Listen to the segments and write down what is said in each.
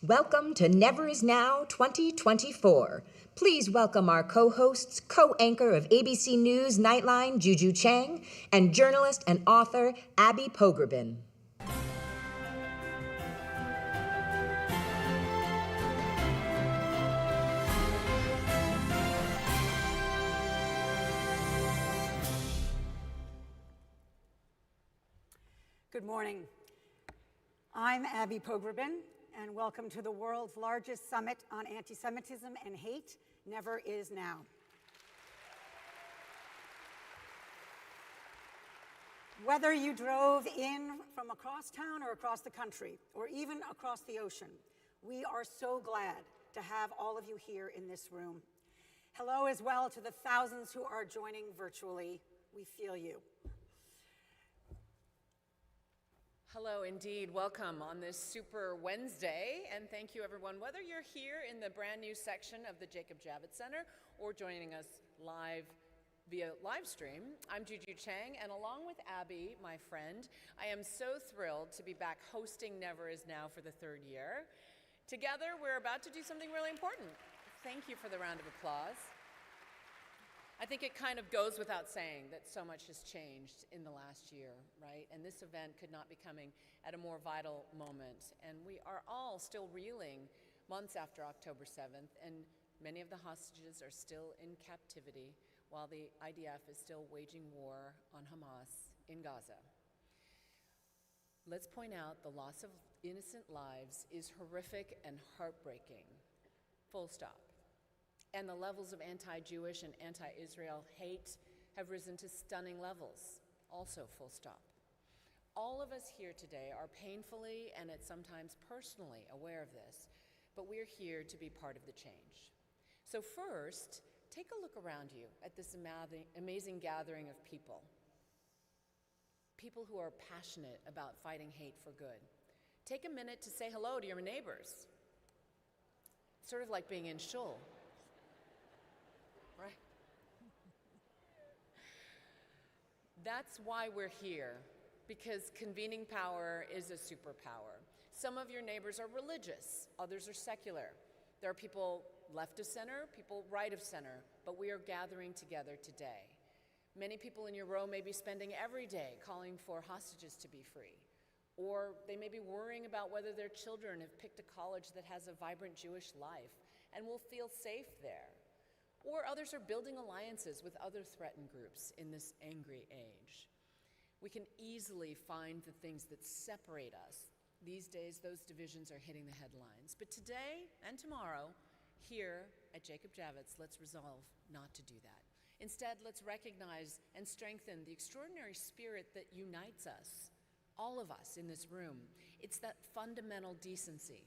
Welcome to Never Is Now 2024. Please welcome our co-hosts, co-anchor of ABC News Nightline, Juju Chang, and journalist and author, Abby Pogrebin. Good morning. I'm Abby Pogrebin, and welcome to the world's largest summit on anti-Semitism and hate, Never Is Now. Whether you drove in from across town or across the country, or even across the ocean, we are so glad to have all of you here in this room. Hello as well to the thousands who are joining virtually. We feel you. Hello, indeed. Welcome on this Super Wednesday, and thank you, everyone. Whether you're here in the brand new section of the Jacob Javits Center or joining us live via live stream, I'm Juju Chang, and along with Abby, my friend, I am so thrilled to be back hosting Never Is Now for the third year. Together, we're about to do something really important. Thank you for the round of applause. I think it kind of goes without saying that so much has changed in the last year, right? And this event could not be coming at a more vital moment. And we are all still reeling months after October 7th, and many of the hostages are still in captivity while the IDF is still waging war on Hamas in Gaza. Let's point out the loss of innocent lives is horrific and heartbreaking, full stop. And the levels of anti-Jewish and anti-Israel hate have risen to stunning levels, also full stop. All of us here today are painfully and at sometimes personally aware of this, but we're here to be part of the change. So first, take a look around you at this amazing gathering of people. People who are passionate about fighting hate for good. Take a minute to say hello to your neighbors. Sort of like being in shul. Right? That's why we're here, because convening power is a superpower. Some of your neighbors are religious, others are secular. There are people left of center, people right of center, but we are gathering together today. Many people in your row may be spending every day calling for hostages to be free, or they may be worrying about whether their children have picked a college that has a vibrant Jewish life and will feel safe there. Or others are building alliances with other threatened groups in this angry age. We can easily find the things that separate us. These days, those divisions are hitting the headlines. But today and tomorrow, here at Jacob Javits, let's resolve not to do that. Instead, let's recognize and strengthen the extraordinary spirit that unites us, all of us in this room. It's that fundamental decency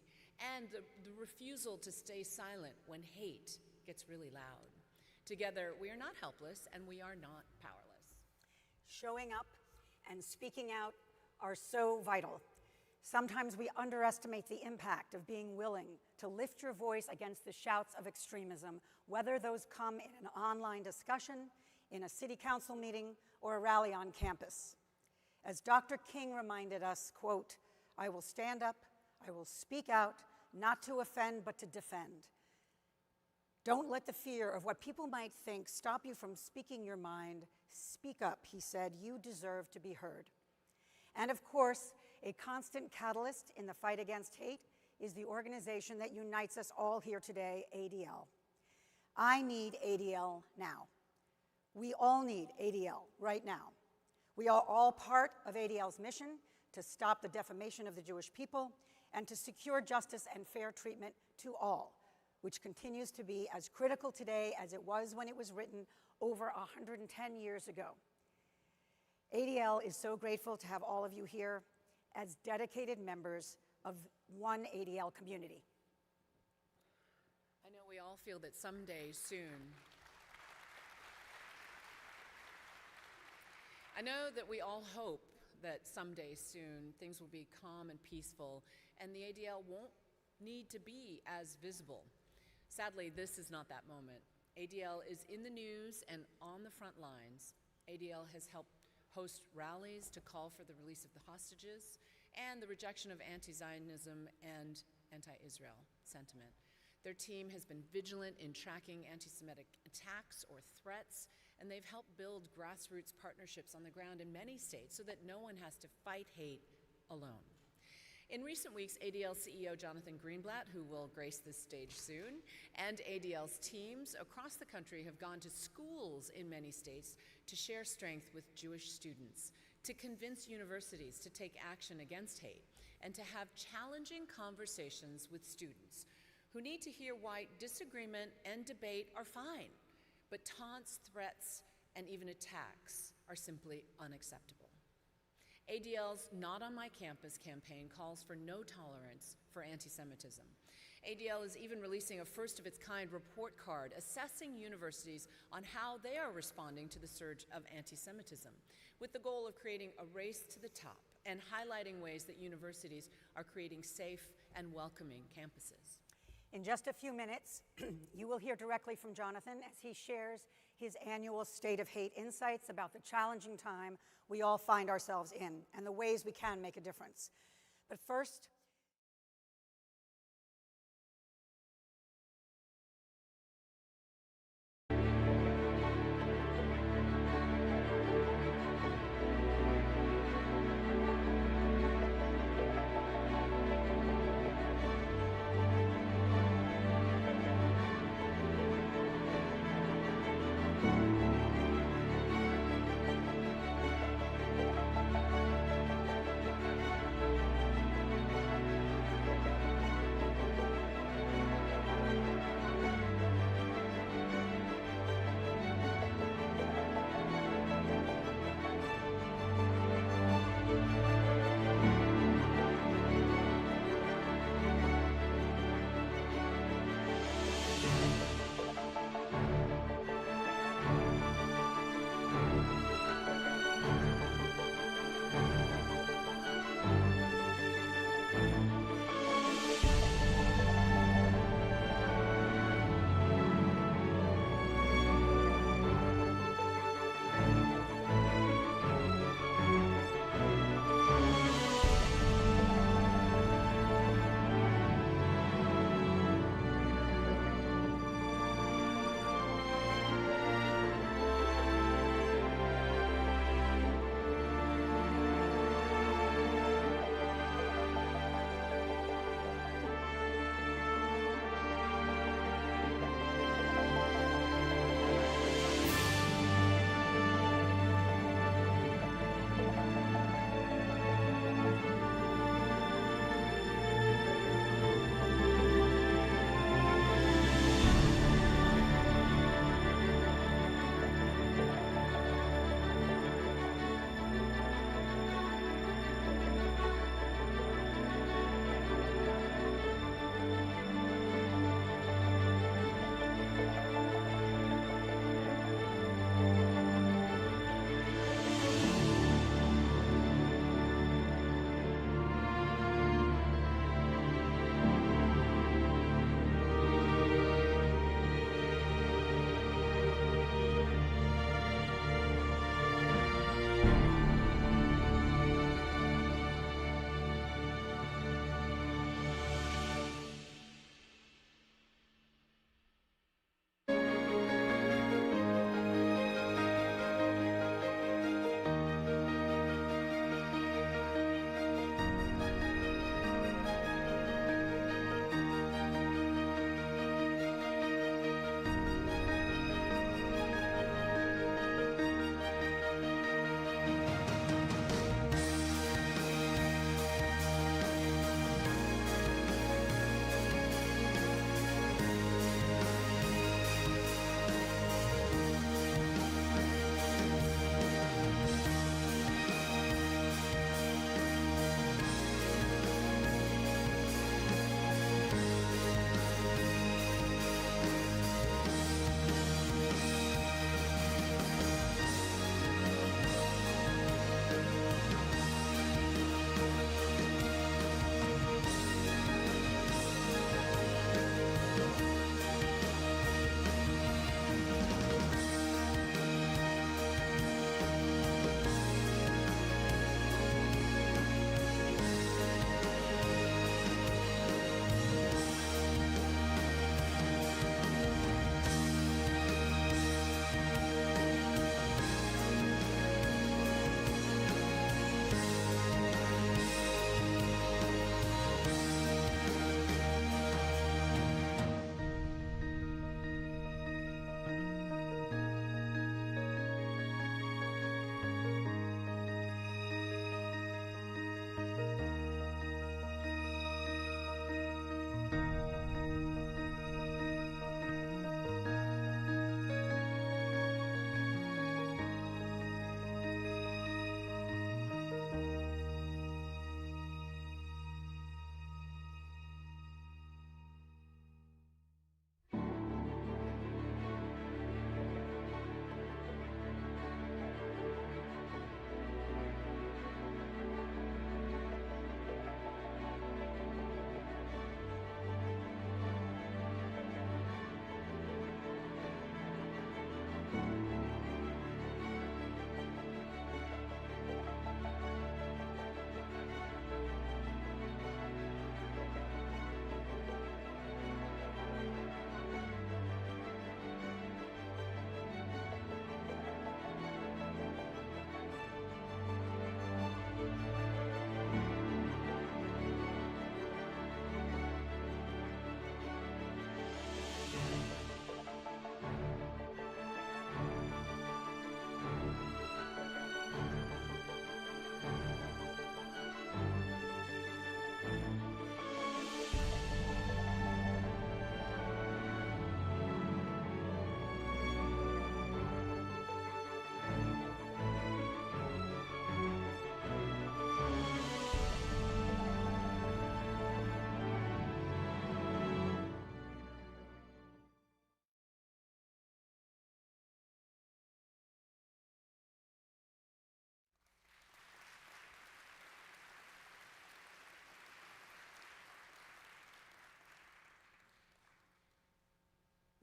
and the refusal to stay silent when hate gets really loud. Together, we are not helpless and we are not powerless. Showing up and speaking out are so vital. Sometimes we underestimate the impact of being willing to lift your voice against the shouts of extremism, whether those come in an online discussion, in a city council meeting, or a rally on campus. As Dr. King reminded us, quote, "I will stand up, I will speak out, not to offend, but to defend. Don't let the fear of what people might think stop you from speaking your mind. Speak up," he said. "You deserve to be heard." And of course, a constant catalyst in the fight against hate is the organization that unites us all here today, ADL. I need ADL now. We all need ADL right now. We are all part of ADL's mission to stop the defamation of the Jewish people and to secure justice and fair treatment to all, which continues to be as critical today as it was when it was written over 110 years ago. ADL is so grateful to have all of you here as dedicated members of one ADL community. I know we all feel that someday soon, I know that we all hope that someday soon things will be calm and peaceful and the ADL won't need to be as visible. Sadly, this is not that moment. ADL is in the news and on the front lines. ADL has helped host rallies to call for the release of the hostages and the rejection of anti-Zionism and anti-Israel sentiment. Their team has been vigilant in tracking anti-Semitic attacks or threats, and they've helped build grassroots partnerships on the ground in many states so that no one has to fight hate alone. In recent weeks, ADL CEO Jonathan Greenblatt, who will grace this stage soon, and ADL's teams across the country have gone to schools in many states to share strength with Jewish students, to convince universities to take action against hate, and to have challenging conversations with students who need to hear why disagreement and debate are fine, but taunts, threats, and even attacks are simply unacceptable. ADL's Not on My Campus campaign calls for no tolerance for anti-Semitism. ADL is even releasing a first-of-its-kind report card assessing universities on how they are responding to the surge of anti-Semitism, with the goal of creating a race to the top and highlighting ways that universities are creating safe and welcoming campuses. In just a few minutes, you will hear directly from Jonathan as he shares his annual State of Hate insights about the challenging time we all find ourselves in and the ways we can make a difference. But first,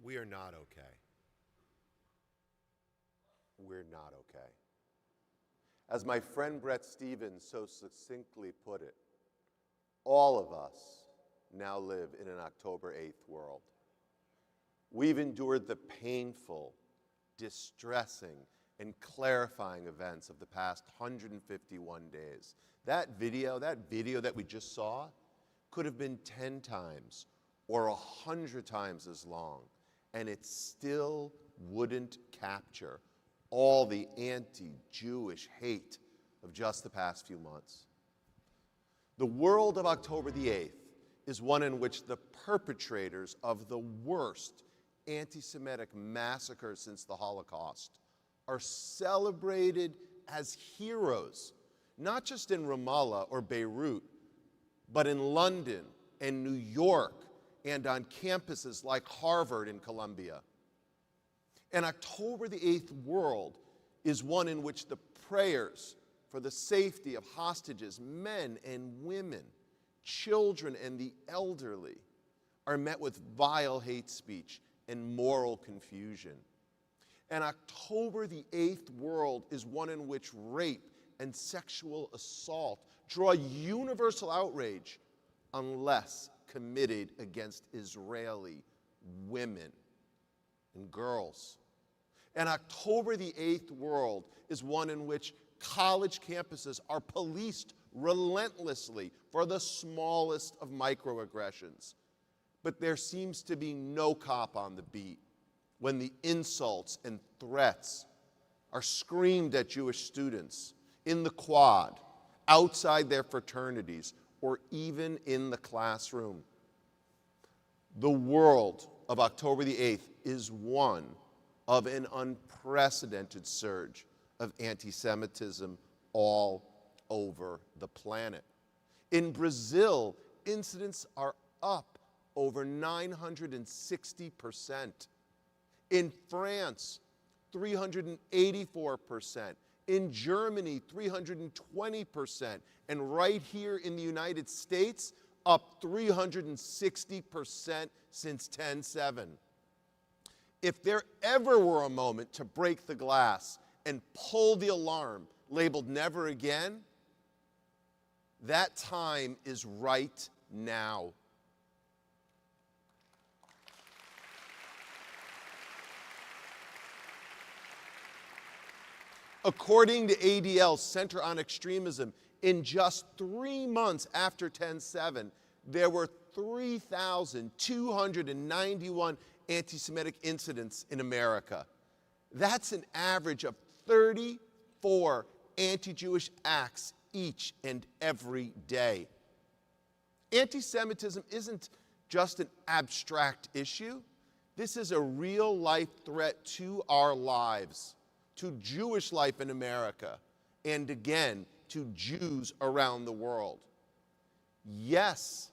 We are not okay. We're not okay. As my friend Bret Stephens so succinctly put it, all of us now live in an October 8th world. We've endured the painful, distressing, and clarifying events of the past 151 days. That video that we just saw could have been 10 times or 100 times as long, and it still wouldn't capture all the anti-Jewish hate of just the past few months. The world of October the 8th is one in which the perpetrators of the worst anti-Semitic massacre since the Holocaust are celebrated as heroes, not just in Ramallah or Beirut, but in London and New York and on campuses like Harvard and Columbia. An October the 8th world is one in which the prayers for the safety of hostages, men and women, children and the elderly, are met with vile hate speech and moral confusion. An October the 8th world is one in which rape and sexual assault draw universal outrage unless committed against Israeli women and girls. An October the 8th world is one in which college campuses are policed relentlessly for the smallest of microaggressions. But there seems to be no cop on the beat when the insults and threats are screamed at Jewish students in the quad, outside their fraternities, or even in the classroom. The world of October the 8th is one of an unprecedented surge of anti-Semitism all over the planet. In Brazil, incidents are up over 960%. In France, 384%. In Germany, 320%. And right here in the United States, up 360% since 10/7. If there ever were a moment to break the glass and pull the alarm labeled never again, that time is right now. According to ADL's Center on Extremism, in just 3 months after 10/7, there were 3,291 anti-Semitic incidents in America. That's an average of 34 anti-Jewish acts each and every day. Anti-Semitism isn't just an abstract issue. This is a real-life threat to our lives, to Jewish life in America, and again, to Jews around the world. Yes,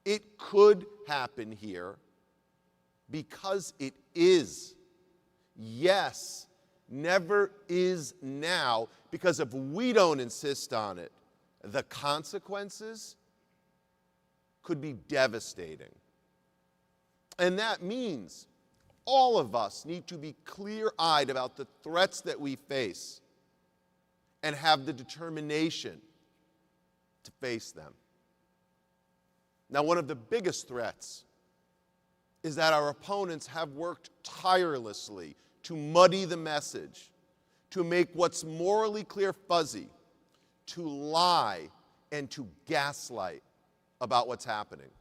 it could happen here because it is. Yes, never is now, because if we don't insist on it, the consequences could be devastating. And that means all of us need to be clear-eyed about the threats that we face and have the determination to face them. Now, one of the biggest threats is that our opponents have worked tirelessly to muddy the message, to make what's morally clear fuzzy, to lie and to gaslight about what's happening.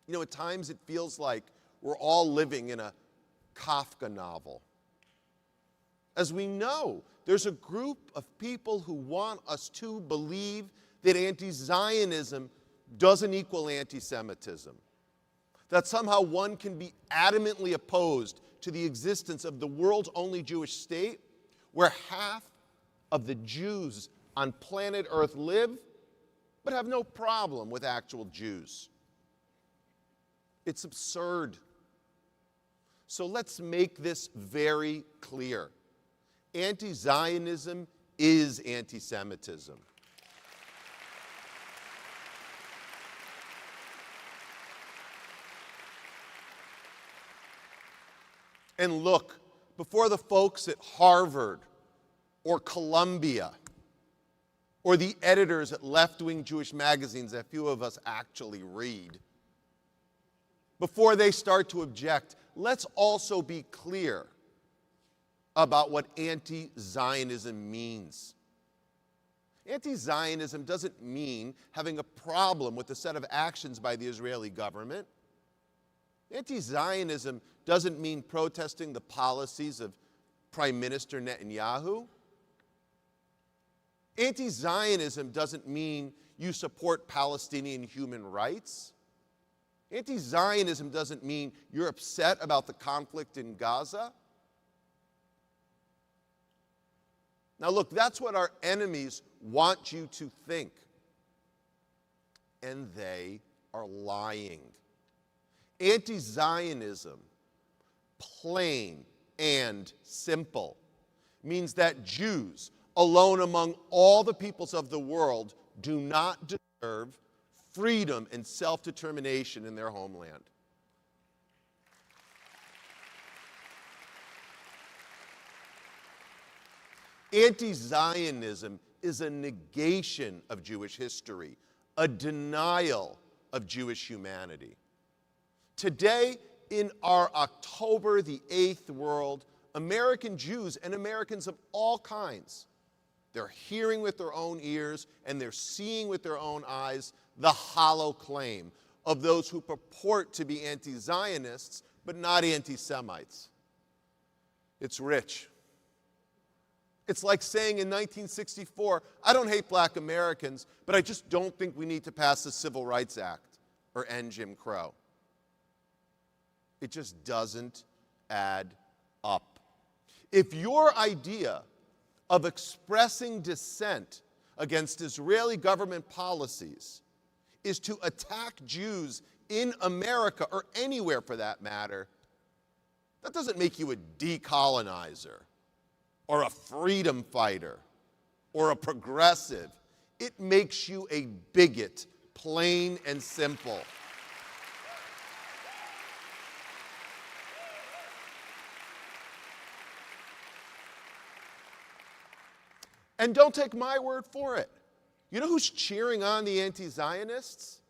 You know, at times it feels like we're all living in a Kafka novel. As we know, there's a group of people who want us to believe that anti-Zionism doesn't equal anti-Semitism, that somehow one can be adamantly opposed to the existence of the world's only Jewish state, where half of the Jews on planet Earth live, but have no problem with actual Jews. It's absurd. So let's make this very clear. Anti-Zionism is anti-Semitism. and look before the folks at Harvard or Columbia or the editors at left-wing Jewish magazines that few of us actually read, before they start to object, let's also be clear about what anti-Zionism means. Anti-Zionism doesn't mean having a problem with a set of actions by the Israeli government. Anti-Zionism doesn't mean protesting the policies of Prime Minister Netanyahu. Anti-Zionism doesn't mean you support Palestinian human rights. Anti-Zionism doesn't mean you're upset about the conflict in Gaza. Now look, that's what our enemies want you to think. And they are lying. Anti-Zionism, plain and simple, means that Jews, alone among all the peoples of the world, do not deserve freedom and self-determination in their homeland. Anti-Zionism is a negation of Jewish history, a denial of Jewish humanity. Today, in our October the 8th world, American Jews and Americans of all kinds, they're hearing with their own ears and they're seeing with their own eyes the hollow claim of those who purport to be anti-Zionists but not anti-Semites. It's rich. It's like saying in 1964, I don't hate black Americans, but I just don't think we need to pass the Civil Rights Act or end Jim Crow. It just doesn't add up. If your idea of expressing dissent against Israeli government policies is to attack Jews in America, or anywhere for that matter, that doesn't make you a decolonizer or a freedom fighter or a progressive. It makes you a bigot, plain and simple. And don't take my word for it. You know who's cheering on the anti-Zionists?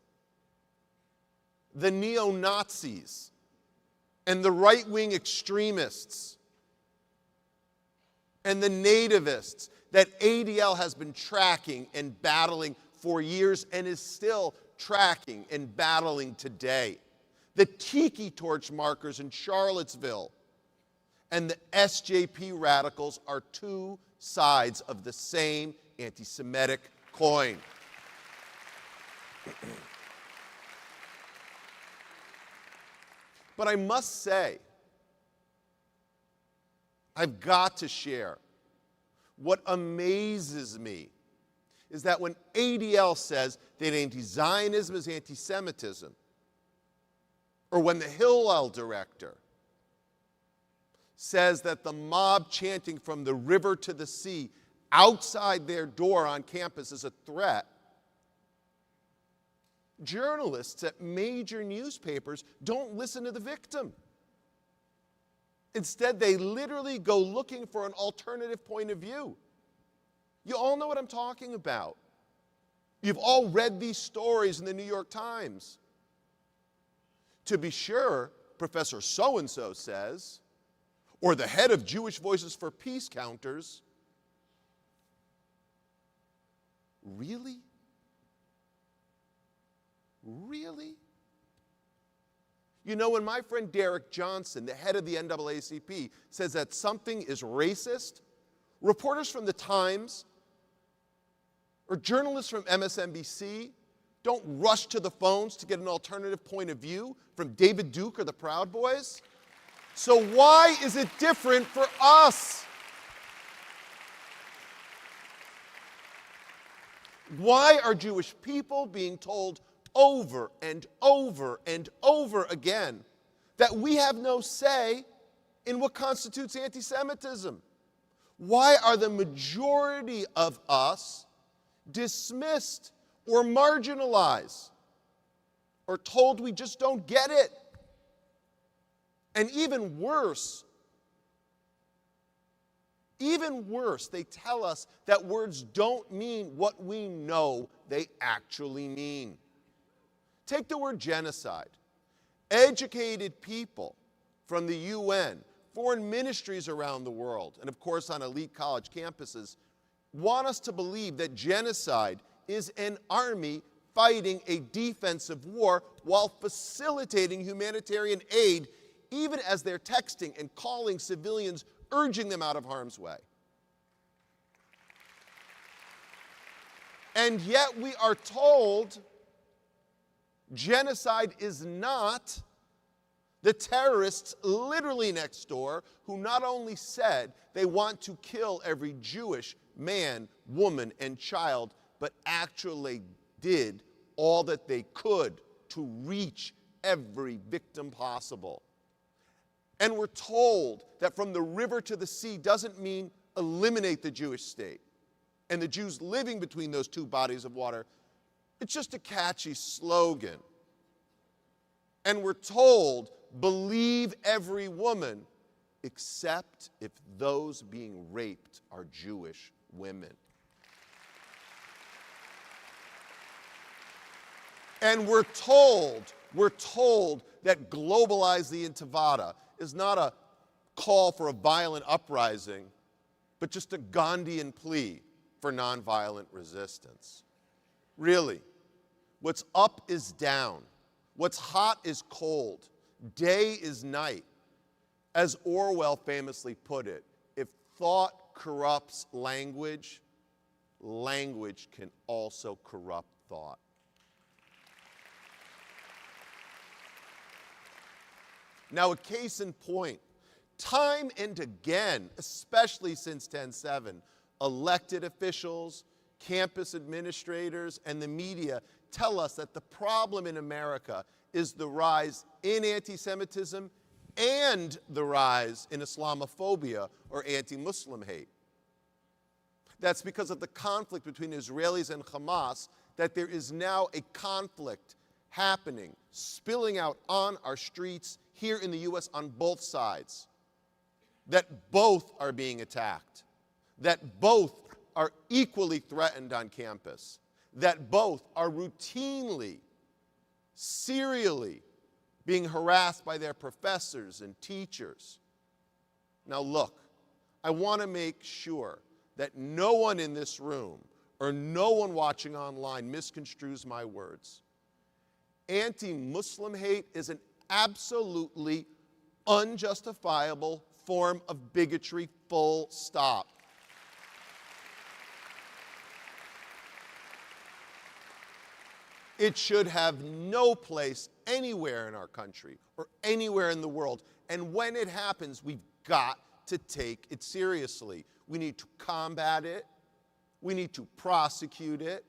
The neo-Nazis and the right-wing extremists and the nativists that ADL has been tracking and battling for years and is still tracking and battling today. The Tiki Torch markers in Charlottesville and the SJP radicals are two sides of the same anti-Semitic coin. But I must say, I've got to share, what amazes me is that when ADL says that anti-Zionism is anti-Semitism, or when the Hillel director says that the mob chanting from the river to the sea outside their door on campus is a threat, journalists at major newspapers don't listen to the victim. Instead, they literally go looking for an alternative point of view. You all know what I'm talking about. You've all read these stories in the New York Times. To be sure, Professor so-and-so says, or the head of Jewish Voices for Peace counters. Really? Really? You know, when my friend Derek Johnson, the head of the NAACP, says that something is racist, reporters from the Times or journalists from MSNBC don't rush to the phones to get an alternative point of view from David Duke or the Proud Boys. So why is it different for us? Why are Jewish people being told over and over and over again that we have no say in what constitutes anti-Semitism? Why are the majority of us dismissed or marginalized or told we just don't get it? And even worse, Even worse, they tell us that words don't mean what we know they actually mean. Take the word genocide. Educated people from the UN, foreign ministries around the world, and of course on elite college campuses, want us to believe that genocide is an army fighting a defensive war while facilitating humanitarian aid, even as they're texting and calling civilians, urging them out of harm's way. And yet we are told genocide is not the terrorists literally next door who not only said they want to kill every Jewish man, woman, and child, but actually did all that they could to reach every victim possible. And we're told that from the river to the sea doesn't mean eliminate the Jewish state and the Jews living between those two bodies of water. It's just a catchy slogan. And we're told, believe every woman, except if those being raped are Jewish women. And we're told that globalize the Intifada is not a call for a violent uprising, but just a Gandhian plea for nonviolent resistance. Really, what's up is down. What's hot is cold. Day is night. As Orwell famously put it, if thought corrupts language, language can also corrupt thought. Now, a case in point, time and again, especially since 10/7, elected officials, campus administrators, and the media tell us that the problem in America is the rise in anti-Semitism and the rise in Islamophobia or anti-Muslim hate. That's because of the conflict between Israelis and Hamas, that there is now a conflict happening, spilling out on our streets here in the US on both sides, that both are being attacked, that both are equally threatened on campus, that both are routinely, serially being harassed by their professors and teachers. Now look, I want to make sure that no one in this room or no one watching online misconstrues my words. Anti-Muslim hate is an absolutely unjustifiable form of bigotry, full stop. It should have no place anywhere in our country or anywhere in the world. And when it happens, we've got to take it seriously. We need to combat it, we need to prosecute it,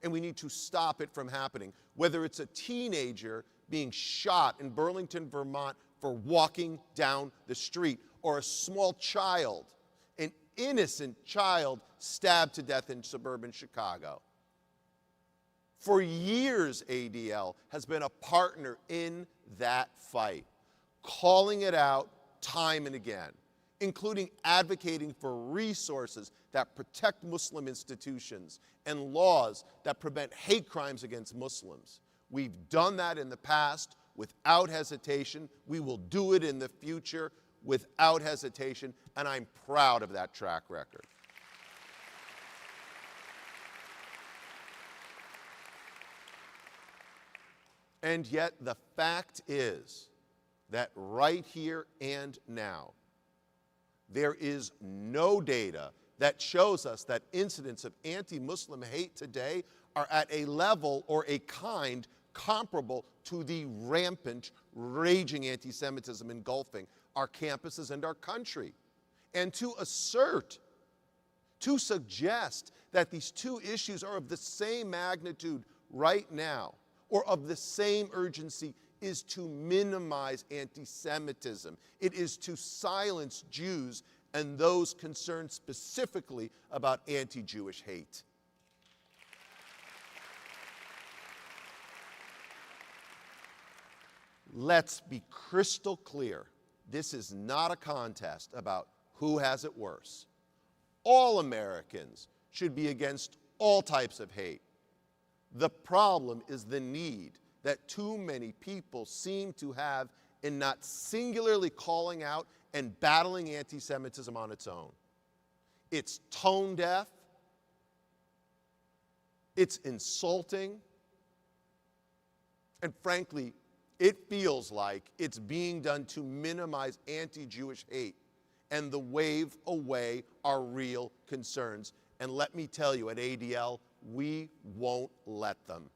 and we need to stop it from happening. Whether it's a teenager being shot in Burlington, Vermont for walking down the street, or a small child, an innocent child stabbed to death in suburban Chicago. For years, ADL has been a partner in that fight, calling it out time and again, including advocating for resources that protect Muslim institutions and laws that prevent hate crimes against Muslims. We've done that in the past without hesitation. We will do it in the future without hesitation, and I'm proud of that track record. And yet the fact is that right here and now, there is no data that shows us that incidents of anti-Muslim hate today are at a level or a kind comparable to the rampant, raging anti-Semitism engulfing our campuses and our country. And to suggest that these two issues are of the same magnitude right now, or of the same urgency, is to minimize anti-Semitism. It is to silence Jews and those concerned specifically about anti-Jewish hate. Let's be crystal clear. This is not a contest about who has it worse. all Americans should be against all types of hate. The problem is the need that too many people seem to have in not singularly calling out and battling anti-Semitism on its own. It's tone deaf, it's insulting, and frankly, it feels like it's being done to minimize anti-Jewish hate and the wave away our real concerns. And let me tell you, at ADL, we won't let them.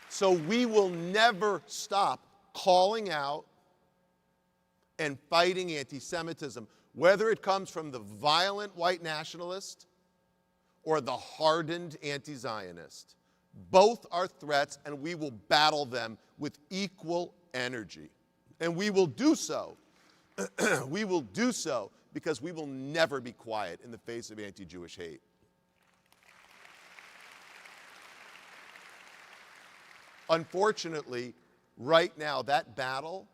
So we will never stop calling out and fighting anti-Semitism, whether it comes from the violent white nationalist or the hardened anti-Zionist. Both are threats, and we will battle them with equal energy. And we will do so. We will do so because we will never be quiet in the face of anti-Jewish hate. Unfortunately, right now, that battle,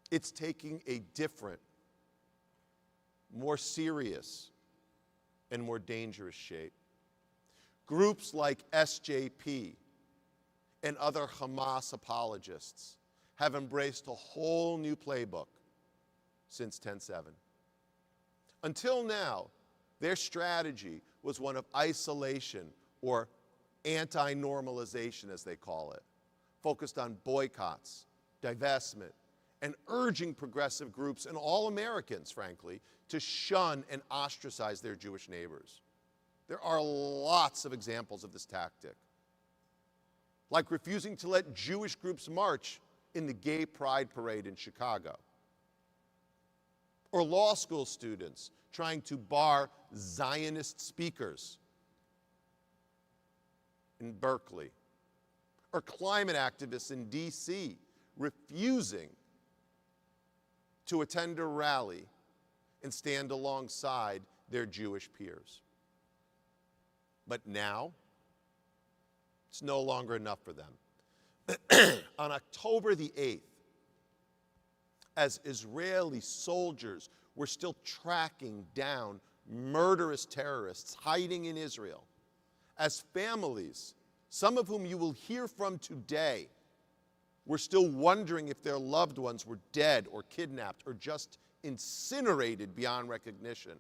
it's taking a different, more serious, and more dangerous shape. Groups like SJP and other Hamas apologists have embraced a whole new playbook since 10/7. Until now, their strategy was one of isolation or anti-normalization, as they call it, focused on boycotts, divestment, and urging progressive groups and all Americans, frankly, to shun and ostracize their Jewish neighbors. There are lots of examples of this tactic, like refusing to let Jewish groups march in the Gay Pride Parade in Chicago, or law school students trying to bar Zionist speakers in Berkeley, or climate activists in DC refusing to attend a rally and stand alongside their Jewish peers. But now, it's no longer enough for them. On October the 8th, as Israeli soldiers were still tracking down murderous terrorists hiding in Israel, as families, some of whom you will hear from today, were still wondering if their loved ones were dead or kidnapped or just incinerated beyond recognition,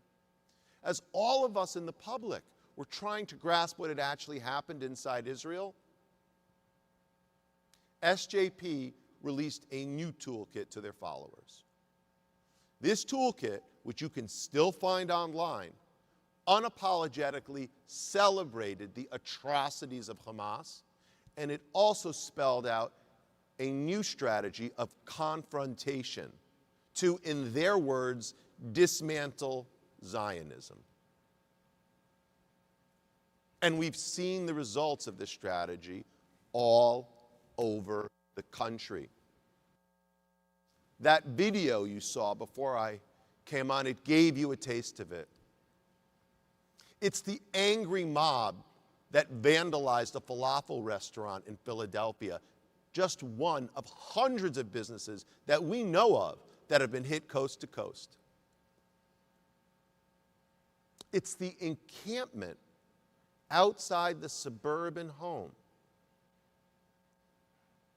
as all of us in the public were trying to grasp what had actually happened inside Israel, SJP released a new toolkit to their followers. This toolkit, which you can still find online, unapologetically celebrated the atrocities of Hamas, and it also spelled out a new strategy of confrontation to, in their words, dismantle Zionism. And we've seen the results of this strategy all over the country. That video you saw before I came on, it gave you a taste of it. It's the angry mob that vandalized a falafel restaurant in Philadelphia, just one of hundreds of businesses that we know of that have been hit coast to coast. It's the encampment outside the suburban home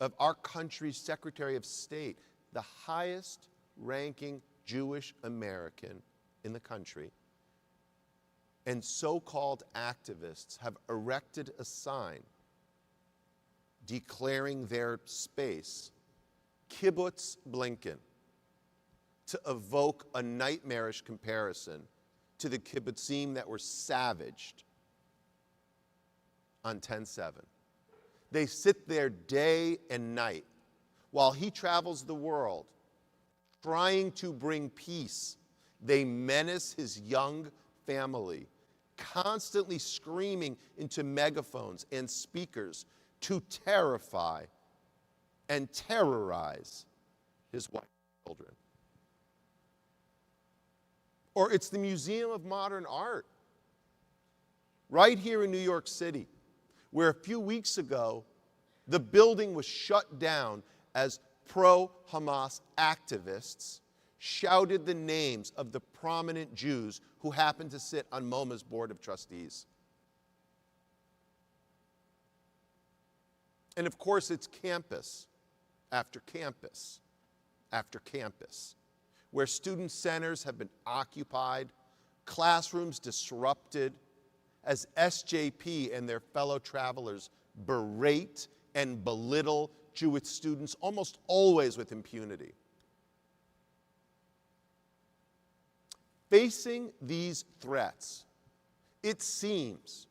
of our country's Secretary of State, the highest ranking Jewish American in the country. And so-called activists have erected a sign declaring their space Kibbutz Blinken, to evoke a nightmarish comparison to the kibbutzim that were savaged on 10/7. They sit there day and night while he travels the world trying to bring peace. They menace his young family, constantly screaming into megaphones and speakers to terrify and terrorize his wife and children. Or it's the Museum of Modern Art, right here in New York City, where a few weeks ago, the building was shut down as pro-Hamas activists shouted the names of the prominent Jews who happened to sit on MoMA's board of trustees. And of course, it's campus after campus after campus, where student centers have been occupied, classrooms disrupted, as SJP and their fellow travelers berate and belittle Jewish students, almost always with impunity. Facing these threats, it seems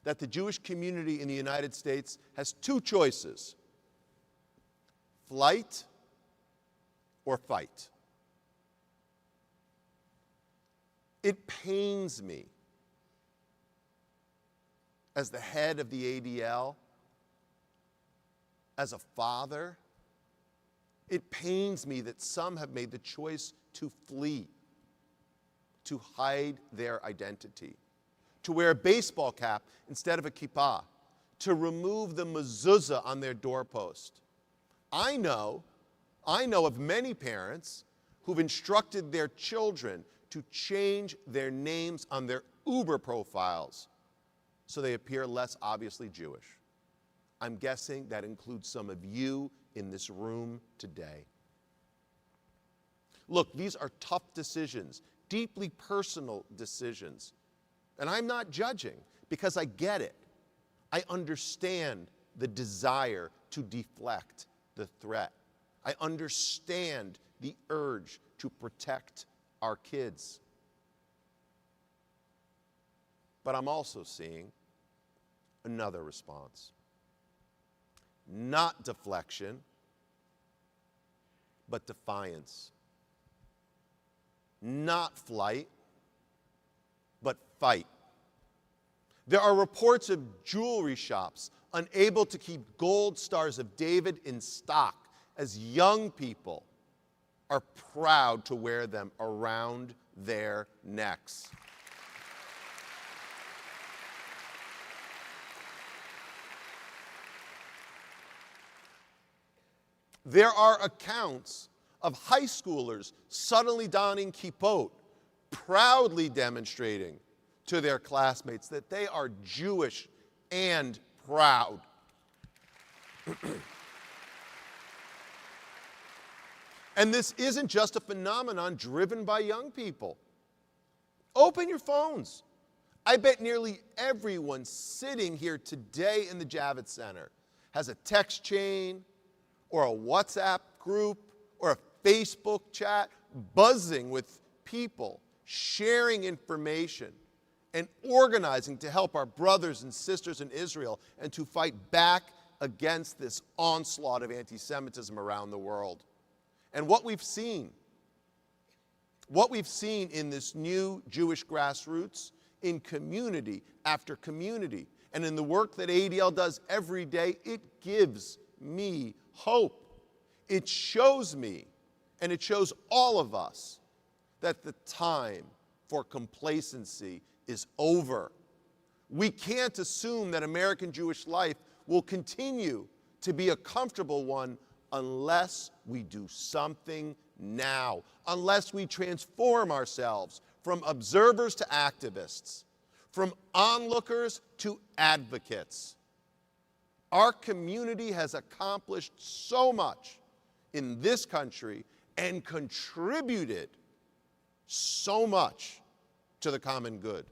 that the Jewish community in the United States has two choices: flight or fight. It pains me, as the head of the ADL, as a father, it pains me that some have made the choice to flee, to hide their identity, to wear a baseball cap instead of a kippah, to remove the mezuzah on their doorpost. I know of many parents who've instructed their children to change their names on their Uber profiles so they appear less obviously Jewish. I'm guessing that includes some of you in this room today. Look, these are tough decisions, deeply personal decisions. And I'm not judging, because I get it. I understand the desire to deflect the threat. I understand the urge to protect our kids. But I'm also seeing another response. Not deflection, but defiance. Not flight, but fight. There are reports of jewelry shops unable to keep gold stars of David in stock, as young people are proud to wear them around their necks. There are accounts of high schoolers suddenly donning kippot, proudly demonstrating to their classmates that they are Jewish and proud. And this isn't just a phenomenon driven by young people. Open your phones. I bet nearly everyone sitting here today in the Javits Center has a text chain or a WhatsApp group or a Facebook chat buzzing with people sharing information and organizing to help our brothers and sisters in Israel and to fight back against this onslaught of anti-Semitism around the world. And what we've seen in this new Jewish grassroots, in community after community, and in the work that ADL does every day, it gives me hope. It shows me, and it shows all of us, that the time for complacency is over. We can't assume that American Jewish life will continue to be a comfortable one unless we do something now, unless we transform ourselves from observers to activists, from onlookers to advocates. Our community has accomplished so much in this country and contributed so much to the common good.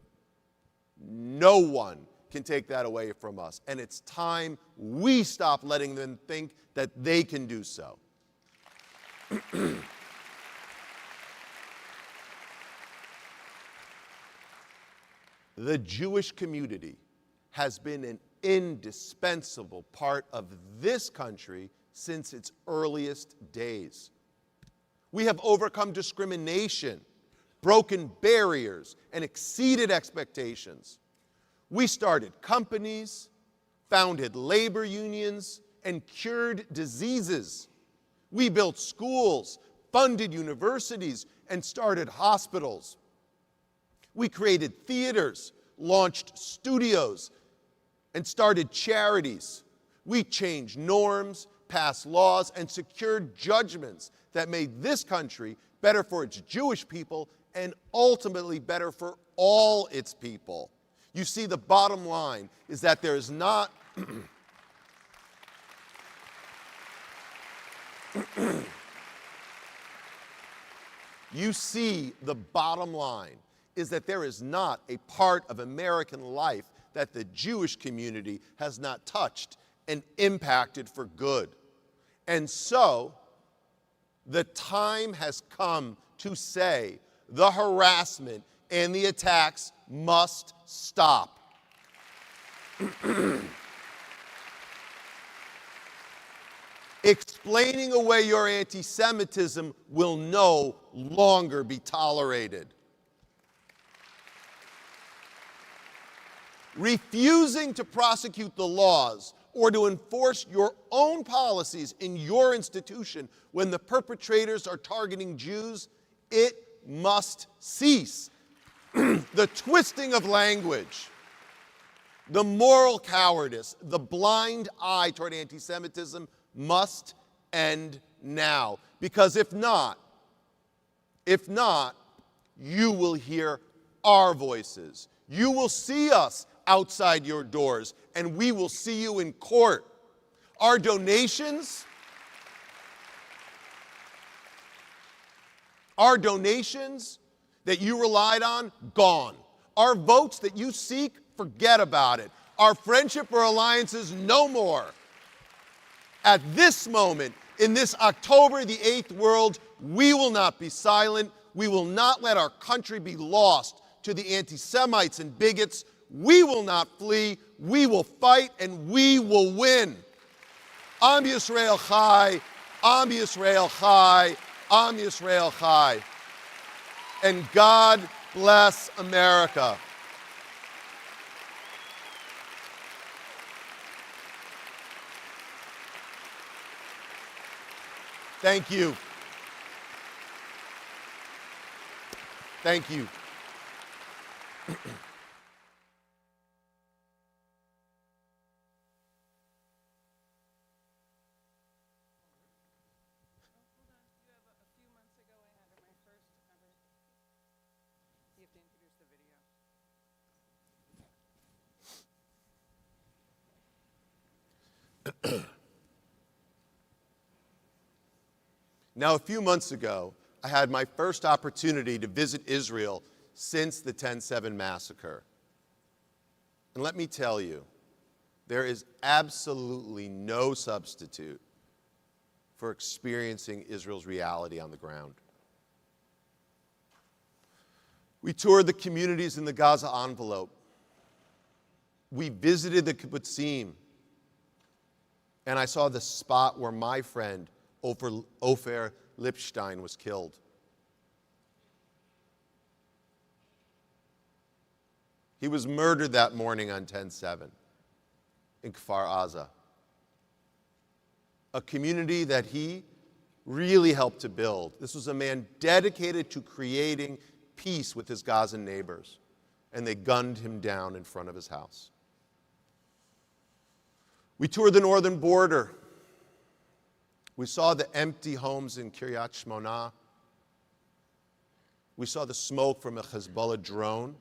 No one can take that away from us, and it's time we stop letting them think that they can do so. The Jewish community has been an indispensable part of this country since its earliest days. We have overcome discrimination, broken barriers, and exceeded expectations. We started companies, founded labor unions, and cured diseases. We built schools, funded universities, and started hospitals. We created theaters, launched studios, and started charities. We changed norms, passed laws, and secured judgments that made this country better for its Jewish people and ultimately better for all its people. You see, the bottom line is that there is not you see, the bottom line is that there is not a part of American life that the Jewish community has not touched and impacted for good. And so, the time has come to say the harassment and the attacks must stop. Explaining away your anti-Semitism will no longer be tolerated. Refusing to prosecute the laws or to enforce your own policies in your institution when the perpetrators are targeting Jews, it must cease. The twisting of language, the moral cowardice, the blind eye toward anti-Semitism must end now. Because if not, you will hear our voices. You will see us outside your doors, and we will see you in court. Our donations that you relied on, gone. Our votes that you seek, forget about it. Our friendship or alliances, no more. At this moment, in this October the 8th world, we will not be silent. We will not let our country be lost to the anti-Semites and bigots. We will not flee. We will fight, and we will win. Am Yisrael Chai, Am Yisrael Chai, Am Yisrael Chai. And God bless America. Thank you. Thank you. Now, a few months ago, I had my first opportunity to visit Israel since the 10/7 massacre. And let me tell you, there is absolutely no substitute for experiencing Israel's reality on the ground. We toured the communities in the Gaza envelope. We visited the kibbutzim. And I saw the spot where my friend Ofer Lipstadt was killed. He was murdered that morning on 10/7 in Kfar Aza, a community that he really helped to build. This was a man dedicated to creating peace with his Gazan neighbors, and they gunned him down in front of his house. We toured the northern border. We saw the empty homes in Kiryat Shmona. We saw the smoke from a Hezbollah drone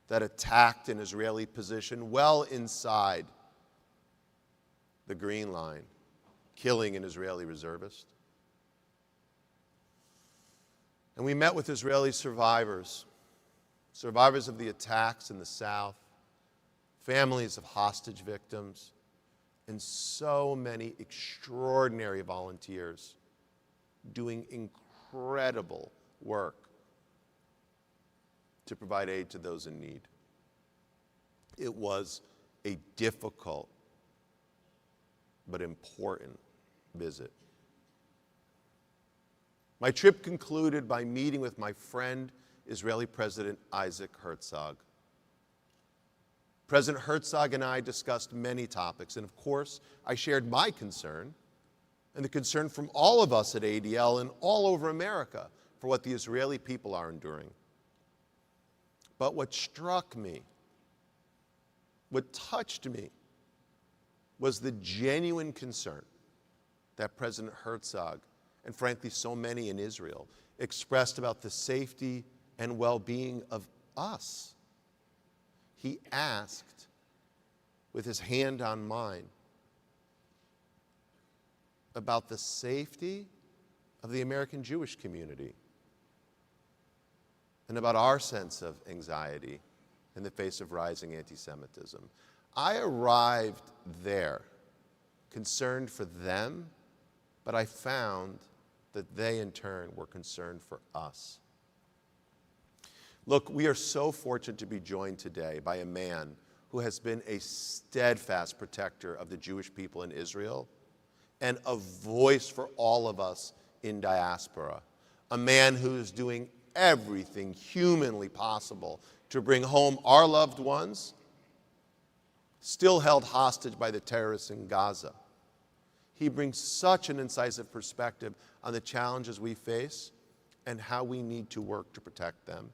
that attacked an Israeli position well inside the Green Line, killing an Israeli reservist. And we met with Israeli survivors of the attacks in the south, families of hostage victims, and so many extraordinary volunteers doing incredible work to provide aid to those in need. It was a difficult but important visit. My trip concluded by meeting with my friend, Israeli President Isaac Herzog. President Herzog and I discussed many topics, and of course, I shared my concern and the concern from all of us at ADL and all over America for what the Israeli people are enduring. But what struck me, what touched me, was the genuine concern that President Herzog, and frankly so many in Israel, expressed about the safety and well-being of us. He asked, with his hand on mine, about the safety of the American Jewish community and about our sense of anxiety in the face of rising anti-Semitism. I arrived there concerned for them, but I found that they in turn were concerned for us. Look, we are so fortunate to be joined today by a man who has been a steadfast protector of the Jewish people in Israel and a voice for all of us in diaspora. A man who is doing everything humanly possible to bring home our loved ones still held hostage by the terrorists in Gaza. He brings such an incisive perspective on the challenges we face and how we need to work to protect them,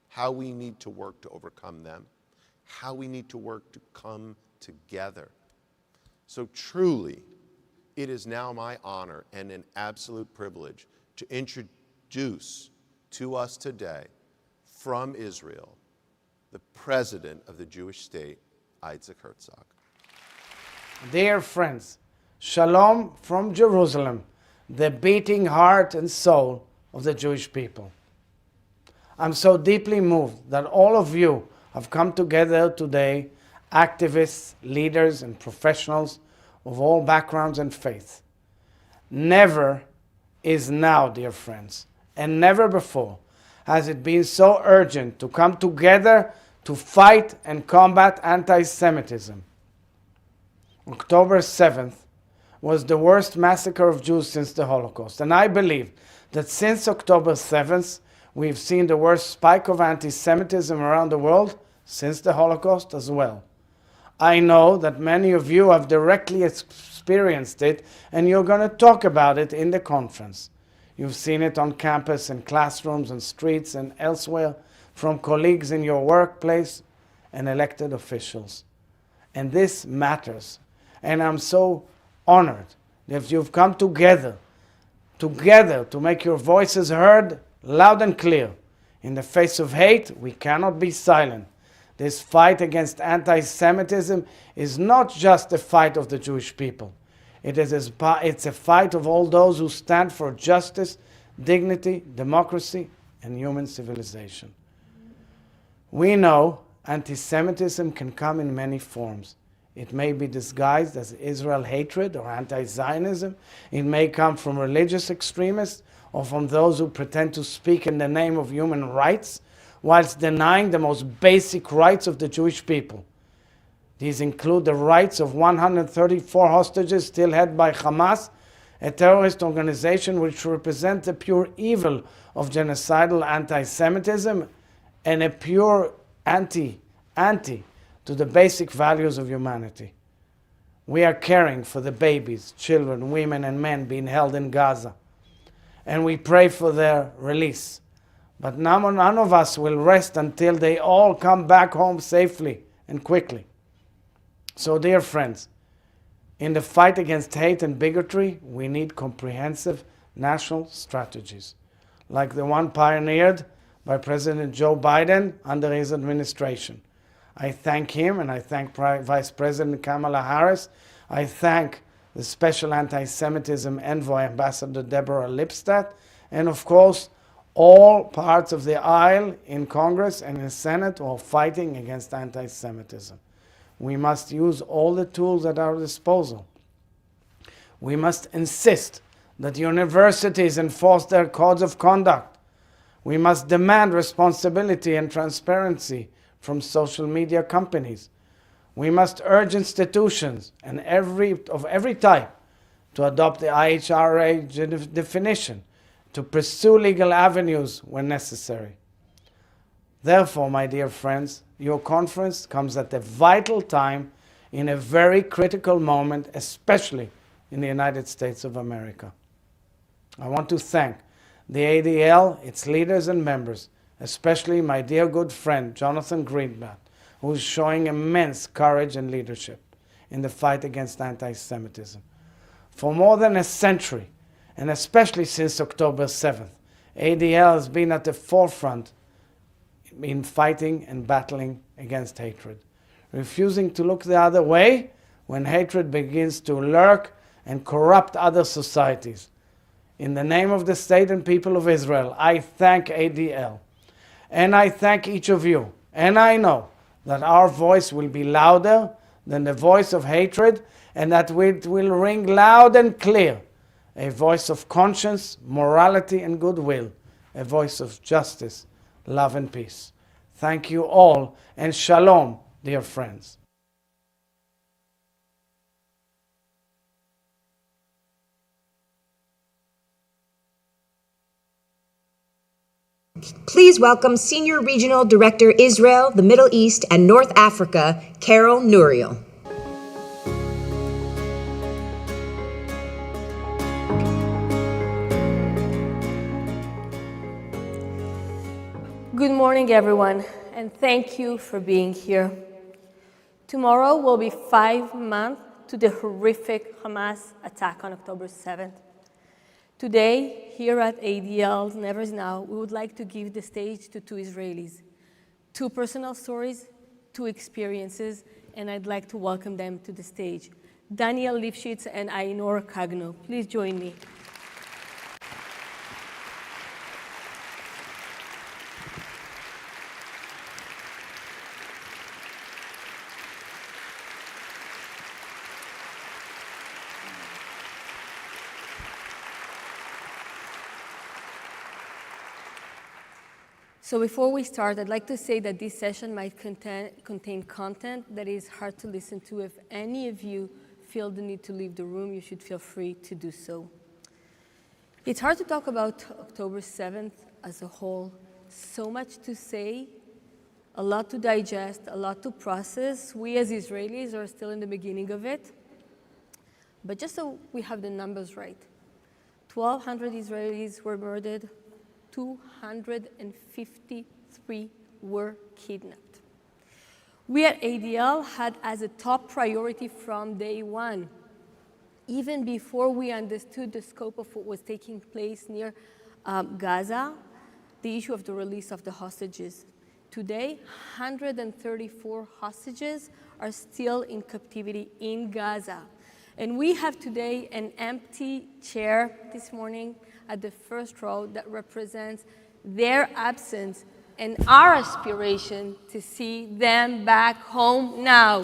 how we need to work to overcome them, how we need to work to come together. So truly, it is now my honor and an absolute privilege to introduce to us today from Israel the President of the Jewish state, Isaac Herzog. Dear friends, Shalom from Jerusalem, the beating heart and soul of the Jewish people. I'm so deeply moved that all of you have come together today, activists, leaders, and professionals of all backgrounds and faiths. Never is now, dear friends, and never before has it been so urgent to come together to fight and combat anti-Semitism. October 7th was the worst massacre of Jews since the Holocaust, and I believe that since October 7th, we've seen the worst spike of anti-Semitism around the world since the Holocaust as well. I know that many of you have directly experienced it, and you're going to talk about it in the conference. You've seen it on campus, in classrooms, and streets, and elsewhere, from colleagues in your workplace and elected officials. And this matters. And I'm so honored that you've come together to make your voices heard loud and clear. In the face of hate, we cannot be silent. This fight against anti-Semitism is not just a fight of the Jewish people. It's a fight of all those who stand for justice, dignity, democracy, and human civilization. We know anti-Semitism can come in many forms. It may be disguised as Israel hatred or anti-Zionism. It may come from religious extremists or from those who pretend to speak in the name of human rights whilst denying the most basic rights of the Jewish people. These include the rights of 134 hostages still held by Hamas, a terrorist organization which represents the pure evil of genocidal anti-Semitism and a pure anti to the basic values of humanity. We are caring for the babies, children, women, and men being held in Gaza, and we pray for their release. But none of us will rest until they all come back home safely and quickly. So, dear friends, in the fight against hate and bigotry, we need comprehensive national strategies, like the one pioneered by President Joe Biden under his administration. I thank him, and I thank Vice President Kamala Harris. I thank the Special Anti-Semitism Envoy, Ambassador Deborah Lipstadt, and of course, all parts of the aisle in Congress and in the Senate who are fighting against anti-Semitism. We must use all the tools at our disposal. We must insist that universities enforce their codes of conduct. We must demand responsibility and transparency from social media companies. We must urge institutions of every type to adopt the IHRA definition, to pursue legal avenues when necessary. Therefore, my dear friends, your conference comes at a vital time in a very critical moment, especially in the United States of America. I want to thank the ADL, its leaders and members, especially my dear good friend Jonathan Greenblatt, who is showing immense courage and leadership. in the fight against anti-Semitism. For more than a century, and especially since October 7th, ADL has been at the forefront in fighting and battling against hatred, refusing to look the other way when hatred begins to lurk and corrupt other societies. In the name of the state and people of Israel, I thank ADL, and I thank each of you, and I know that our voice will be louder than the voice of hatred, and that it will ring loud and clear, a voice of conscience, morality, and goodwill, a voice of justice, love, and peace. Thank you all, and shalom, dear friends. Please welcome Senior Regional Director Israel, the Middle East, and North Africa, Carol Nouriel. Good morning, everyone, and thank you for being here. Tomorrow will be 5 months to the horrific Hamas attack on October 7th. Today, here at ADL Never Is Now, we would like to give the stage to two Israelis. Two personal stories, two experiences, and I'd like to welcome them to the stage. Daniel Lipstadt and Ainor Kagno, please join me. So before we start, I'd like to say that this session might contain content that is hard to listen to. If any of you feel the need to leave the room, you should feel free to do so. It's hard to talk about October 7th as a whole. So much to say, a lot to digest, a lot to process. We as Israelis are still in the beginning of it. But just so we have the numbers right, 1,200 Israelis were murdered, 253 were kidnapped. We at ADL had as a top priority from day one, even before we understood the scope of what was taking place near Gaza, the issue of the release of the hostages. Today, 134 hostages are still in captivity in Gaza. And we have today an empty chair this morning at the first row that represents their absence and our aspiration to see them back home now.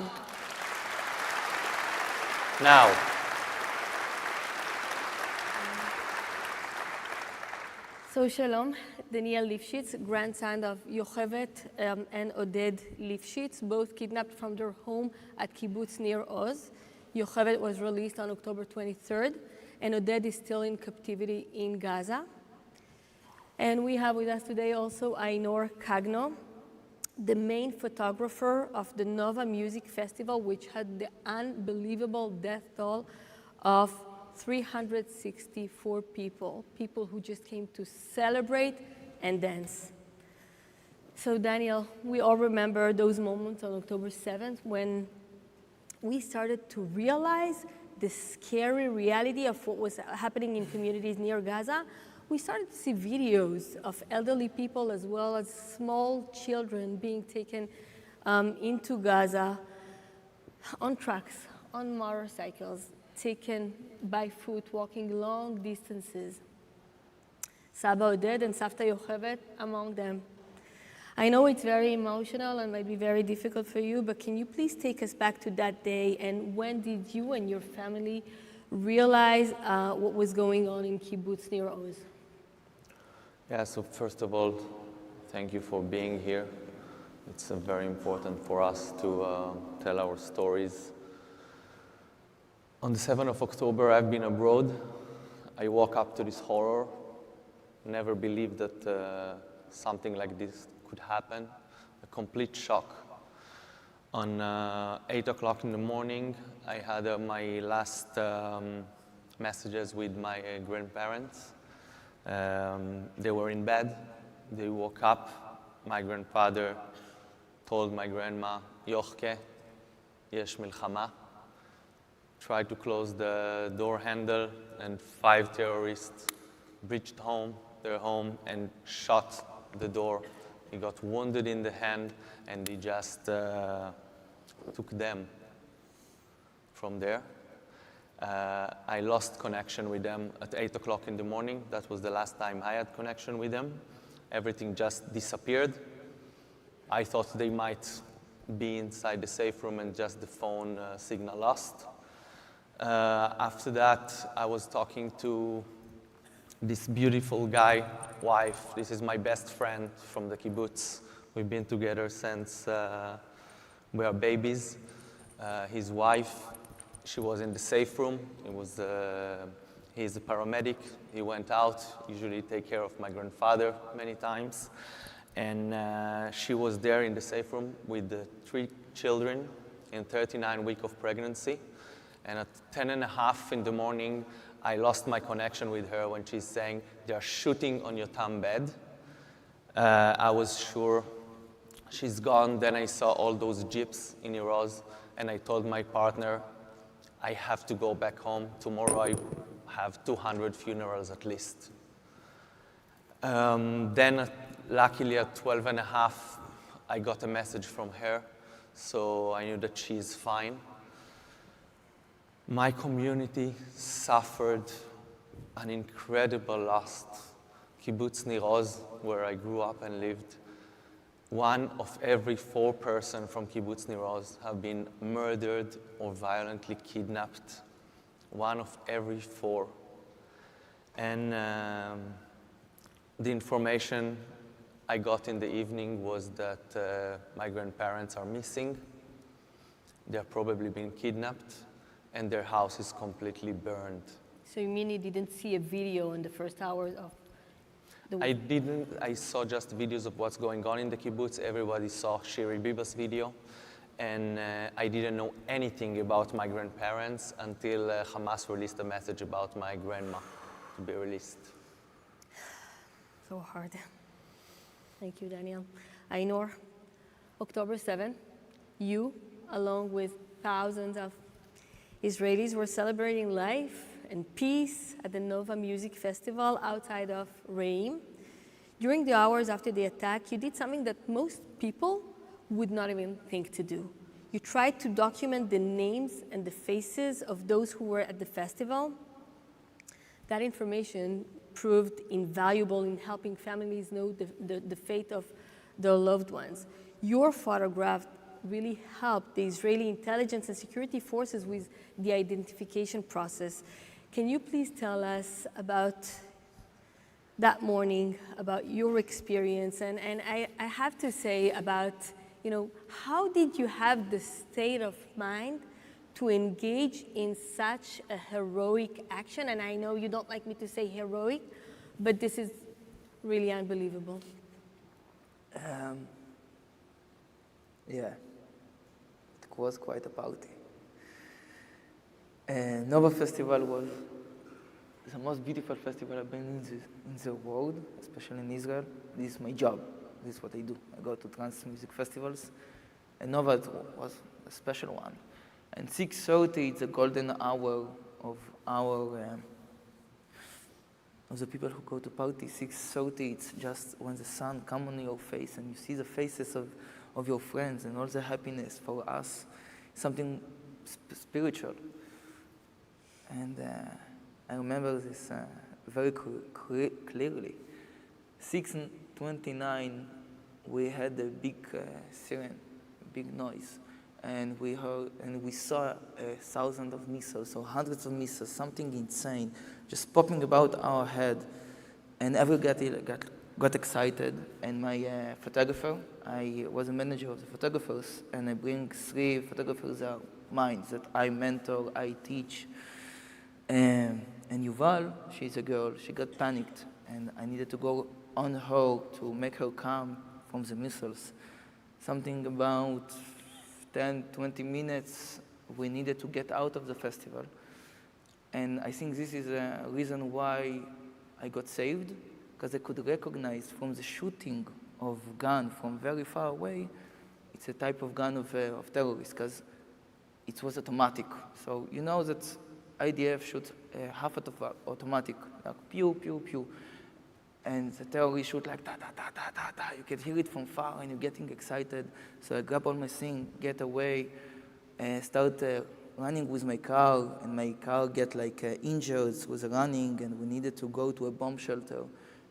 Now. So Shalom, Daniel Lipstadt, grandson of Yochevet and Oded Lipstadt, both kidnapped from their home at kibbutz Nir Oz. Yochevet was released on October 23rd, and Oded is still in captivity in Gaza. And we have with us today also Ainor Kagno, the main photographer of the Nova Music Festival, which had the unbelievable death toll of 364 people who just came to celebrate and dance. So Daniel, we all remember those moments on October 7th when we started to realize the scary reality of what was happening in communities near Gaza. We started to see videos of elderly people as well as small children being taken into Gaza on trucks, on motorcycles, taken by foot, walking long distances. Saba Oded and Savta Yochevet among them. I know it's very emotional and might be very difficult for you, but can you please take us back to that day, and when did you and your family realize what was going on in kibbutz Nir Oz? Yeah, so first of all, thank you for being here. It's very important for us to tell our stories. On the 7th of October, I've been abroad. I woke up to this horror. Never believed that something like this could happen. A complete shock. On 8 o'clock in the morning, I had my last messages with my grandparents. They were in bed. They woke up. My grandfather told my grandma, Yochke, yesh milchama. tried to close the door handle, and 5 terrorists breached their home and shot the door. He got wounded in the hand, and he just took them from there. I lost connection with them at 8 o'clock in the morning. That was the last time I had connection with them. Everything just disappeared. I thought they might be inside the safe room and just the phone signal lost. After that, I was talking to this beautiful guy, wife. This is my best friend from the kibbutz. We've been together since we are babies. His wife, she was in the safe room. He's a paramedic. He went out, usually take care of my grandfather many times. And she was there in the safe room with the 3 children in 39 weeks of pregnancy. And at 10:30 in the morning, I lost my connection with her when she's saying, "They're shooting on your town bed." I was sure she's gone. Then I saw all those jeeps in Iroz, and I told my partner, I have to go back home. Tomorrow I have 200 funerals at least. Then, luckily at 12:30, I got a message from her, so I knew that she's fine. My community suffered an incredible loss. Kibbutz Nir Oz, where I grew up and lived, 1 of every 4 persons from Kibbutz Nir Oz have been murdered or violently kidnapped. 1 of every 4. And the information I got in the evening was that my grandparents are missing. They're probably been kidnapped, and their house is completely burned. So you mean you didn't see a video in the first hours of the week? I didn't. I saw just videos of what's going on in the kibbutz. Everybody saw Shiri Biba's video. And I didn't know anything about my grandparents until Hamas released a message about my grandma to be released. So hard. Thank you, Daniel. Ainor, October 7th, you, along with thousands of Israelis, were celebrating life and peace at the Nova Music Festival outside of Reim. During the hours after the attack, you did something that most people would not even think to do. You tried to document the names and the faces of those who were at the festival. That information proved invaluable in helping families know the fate of their loved ones. Your photograph really helped the Israeli intelligence and security forces with the identification process. Can you please tell us about that morning, about your experience? And I have to say about, how did you have the state of mind to engage in such a heroic action? And I know you don't like me to say heroic, but this is really unbelievable. Yeah, it was quite a party. Nova Festival was the most beautiful festival I've been in the world, especially in Israel. This is my job. This is what I do. I go to trance music festivals, and Nova was a special one. And 6:30 is the golden hour of the people who go to party. 6:30, it's just when the sun comes on your face and you see the faces of your friends and all the happiness for us, something spiritual. And I remember this very clearly. 6:29, we had a big siren, big noise, and we saw thousands of missiles or hundreds of missiles, something insane, just popping about our head, and everybody got excited. And my photographer, I was a manager of the photographers, and I bring 3 photographers of mine that I mentor, I teach. And Yuval, she's a girl, she got panicked, and I needed to go on her to make her calm from the missiles. Something about 10, 20 minutes, we needed to get out of the festival. And I think this is a reason why I got saved, because I could recognize from the shooting of gun from very far away, it's a type of gun of terrorists, because it was automatic. So you know that IDF shoots half of automatic, like pew, pew, pew. And the terrorists shoot like da, da, da, da, da, da. You can hear it from far and you're getting excited. So I grab all my things, get away, and start running with my car. And my car get like injured with running, and we needed to go to a bomb shelter.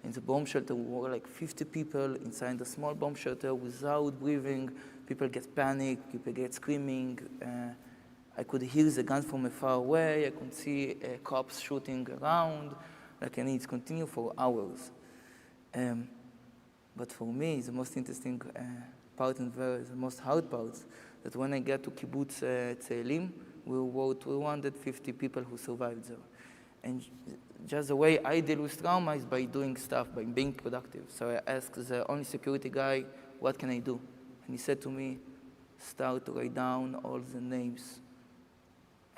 In the bomb shelter, we were like 50 people inside the small bomb shelter without breathing. People get panic, people get screaming. I could hear the guns from far away. I could see cops shooting around. Like, and it's continued for hours. But for me, the most interesting part and the most hard part, that when I get to Kibbutz Tzelim, we were 250 people who survived there. And just the way I deal with trauma is by doing stuff, by being productive. So I asked the only security guy, what can I do? And he said to me, start to write down all the names.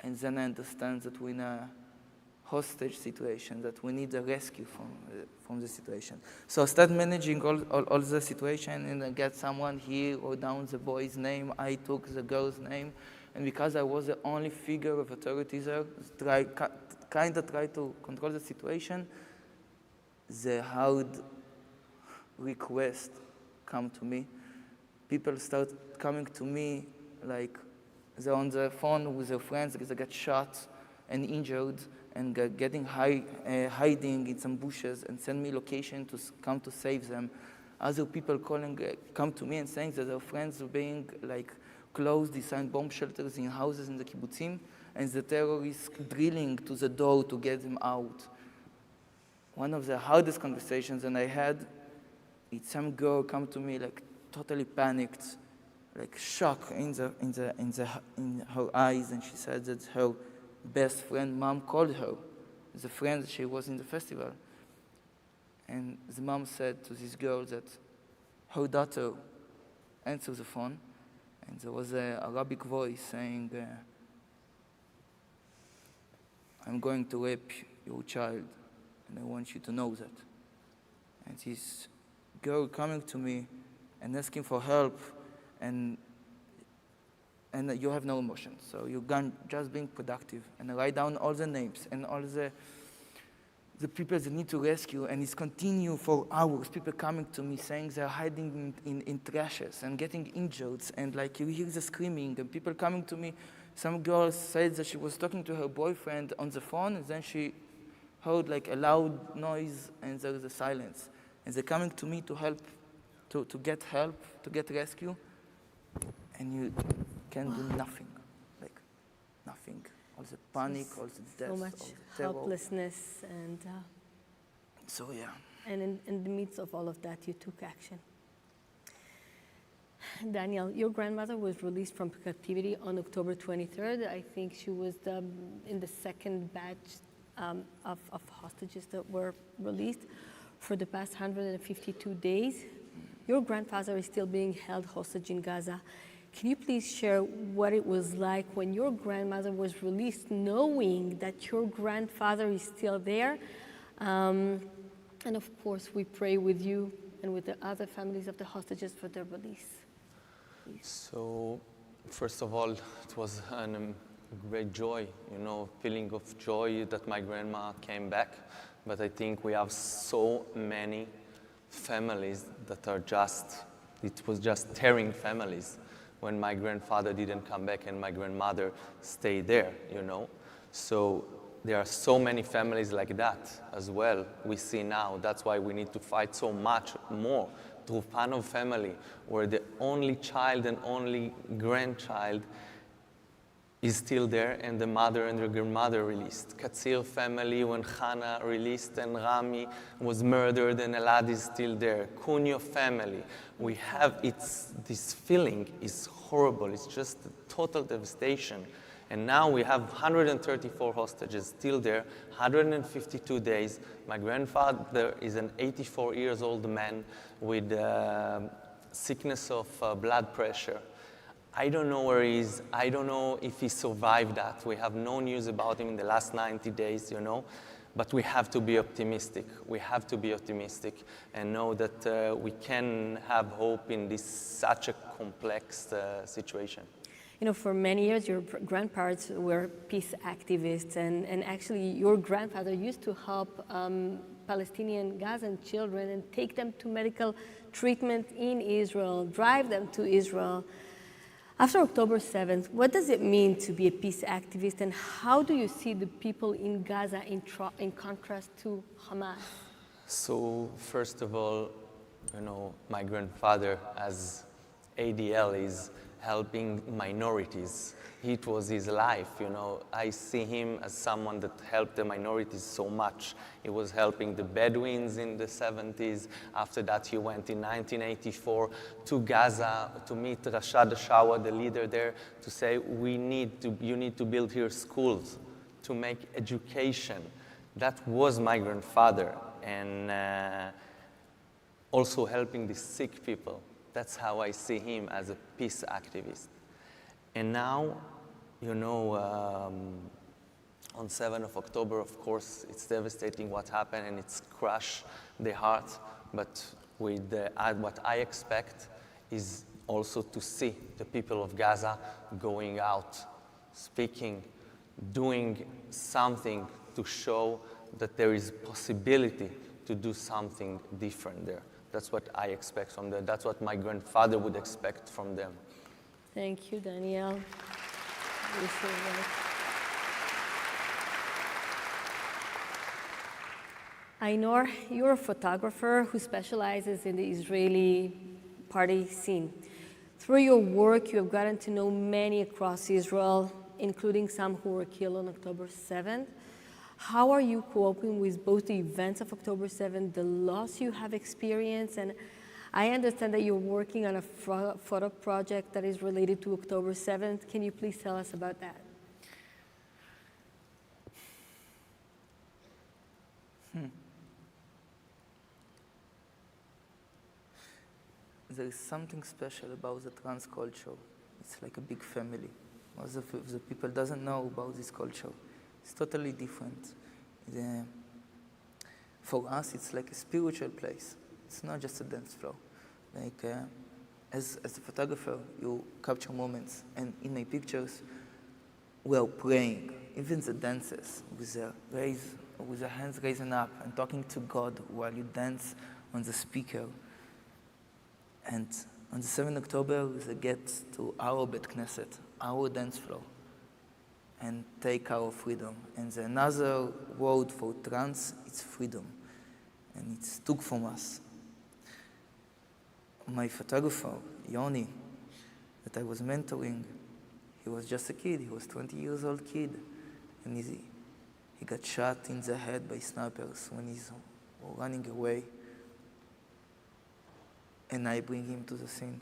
And then I understand that we're in a hostage situation, that we need a rescue from the situation. So I start managing all the situation, and I get someone here or down the boy's name. I took the girl's name, and because I was the only figure of authority there, kind of try to control the situation, the hard request come to me. People start coming to me like they're on the phone with their friends because they got shot and injured, and getting hiding in some bushes and send me location to come to save them. Other people come to me and saying that their friends are being like closed, designed bomb shelters in houses in the kibbutzim, and the terrorists drilling to the door to get them out. One of the hardest conversations that I had, it's some girl come to me like totally panicked, like shock in her eyes, and she said that her best friend, mom, called her, the friend she was in the festival. And the mom said to this girl that her daughter answered the phone, and there was an Arabic voice saying, I'm going to rape your child, and I want you to know that. And this girl coming to me and asking for help, and you have no emotion. So you're just being productive. And I write down all the names and all the people that need to rescue, and it's continue for hours. People coming to me saying they're hiding in trashes and getting injured, and like you hear the screaming, and people coming to me. Some girl said that she was talking to her boyfriend on the phone, and then she heard like a loud noise, and there was a silence. And they're coming to me to help, to get help, to get rescue, and you can do nothing, like nothing. All the panic, all the death, so much all the terror. helplessness, and so yeah. And in the midst of all of that, you took action. Daniel, your grandmother was released from captivity on October 23rd. I think she was in the second batch of hostages that were released for the past 152 days. Your grandfather is still being held hostage in Gaza. Can you please share what it was like when your grandmother was released, knowing that your grandfather is still there? And of course, we pray with you and with the other families of the hostages for their release. Please. So, first of all, it was a great joy, feeling of joy that my grandma came back. But I think we have so many families that are it was just tearing families when my grandfather didn't come back and my grandmother stayed there, So there are so many families like that as well we see now. That's why we need to fight so much more to find a family where the only child and only grandchild is still there, and the mother and the grandmother released. Katsir family, when Hannah released and Rami was murdered and Elad is still there. Kunyo family, we have, this feeling is horrible. It's just a total devastation. And now we have 134 hostages still there, 152 days. My grandfather is an 84 years old man with sickness of blood pressure. I don't know where he is. I don't know if he survived that. We have no news about him in the last 90 days, But we have to be optimistic. We have to be optimistic and know that we can have hope in this such a complex situation. for many years, your grandparents were peace activists, and actually your grandfather used to help Palestinian Gazan children and take them to medical treatment in Israel, drive them to Israel. After October 7th, what does it mean to be a peace activist, and how do you see the people in Gaza in contrast to Hamas? So first of all, my grandfather as ADL is helping minorities. It was his life, I see him as someone that helped the minorities so much. He was helping the Bedouins in the 70s. After that, he went in 1984 to Gaza to meet Rashad Shawa, the leader there, to say, you need to build here schools to make education. That was my grandfather, and also helping the sick people. That's how I see him as a peace activist. And now, on 7th of October, of course, it's devastating what happened and it's crushed the heart. But with what I expect is also to see the people of Gaza going out, speaking, doing something to show that there is possibility to do something different there. That's what I expect from them. That's what my grandfather would expect from them. Thank you, Daniel. Ainor, you're a photographer who specializes in the Israeli party scene. Through your work, you have gotten to know many across Israel, including some who were killed on October 7th. How are you coping with both the events of October 7th, the loss you have experienced, and I understand that you're working on a photo project that is related to October 7th. Can you please tell us about that? There is something special about the trans culture. It's like a big family. Most of the people doesn't know about this culture. It's totally different. For us, it's like a spiritual place. It's not just a dance floor. Like, as a photographer, you capture moments, and in my pictures, we are praying. Even the dances, with the hands raising up and talking to God while you dance on the speaker. And on the 7th of October, they get to our Bet Knesset, our dance floor, and take our freedom. And another word for trans, it's freedom. And it's took from us. My photographer, Yoni, that I was mentoring, he was just a kid. He was 20 years old kid. And he got shot in the head by snipers when he's running away. And I bring him to the scene.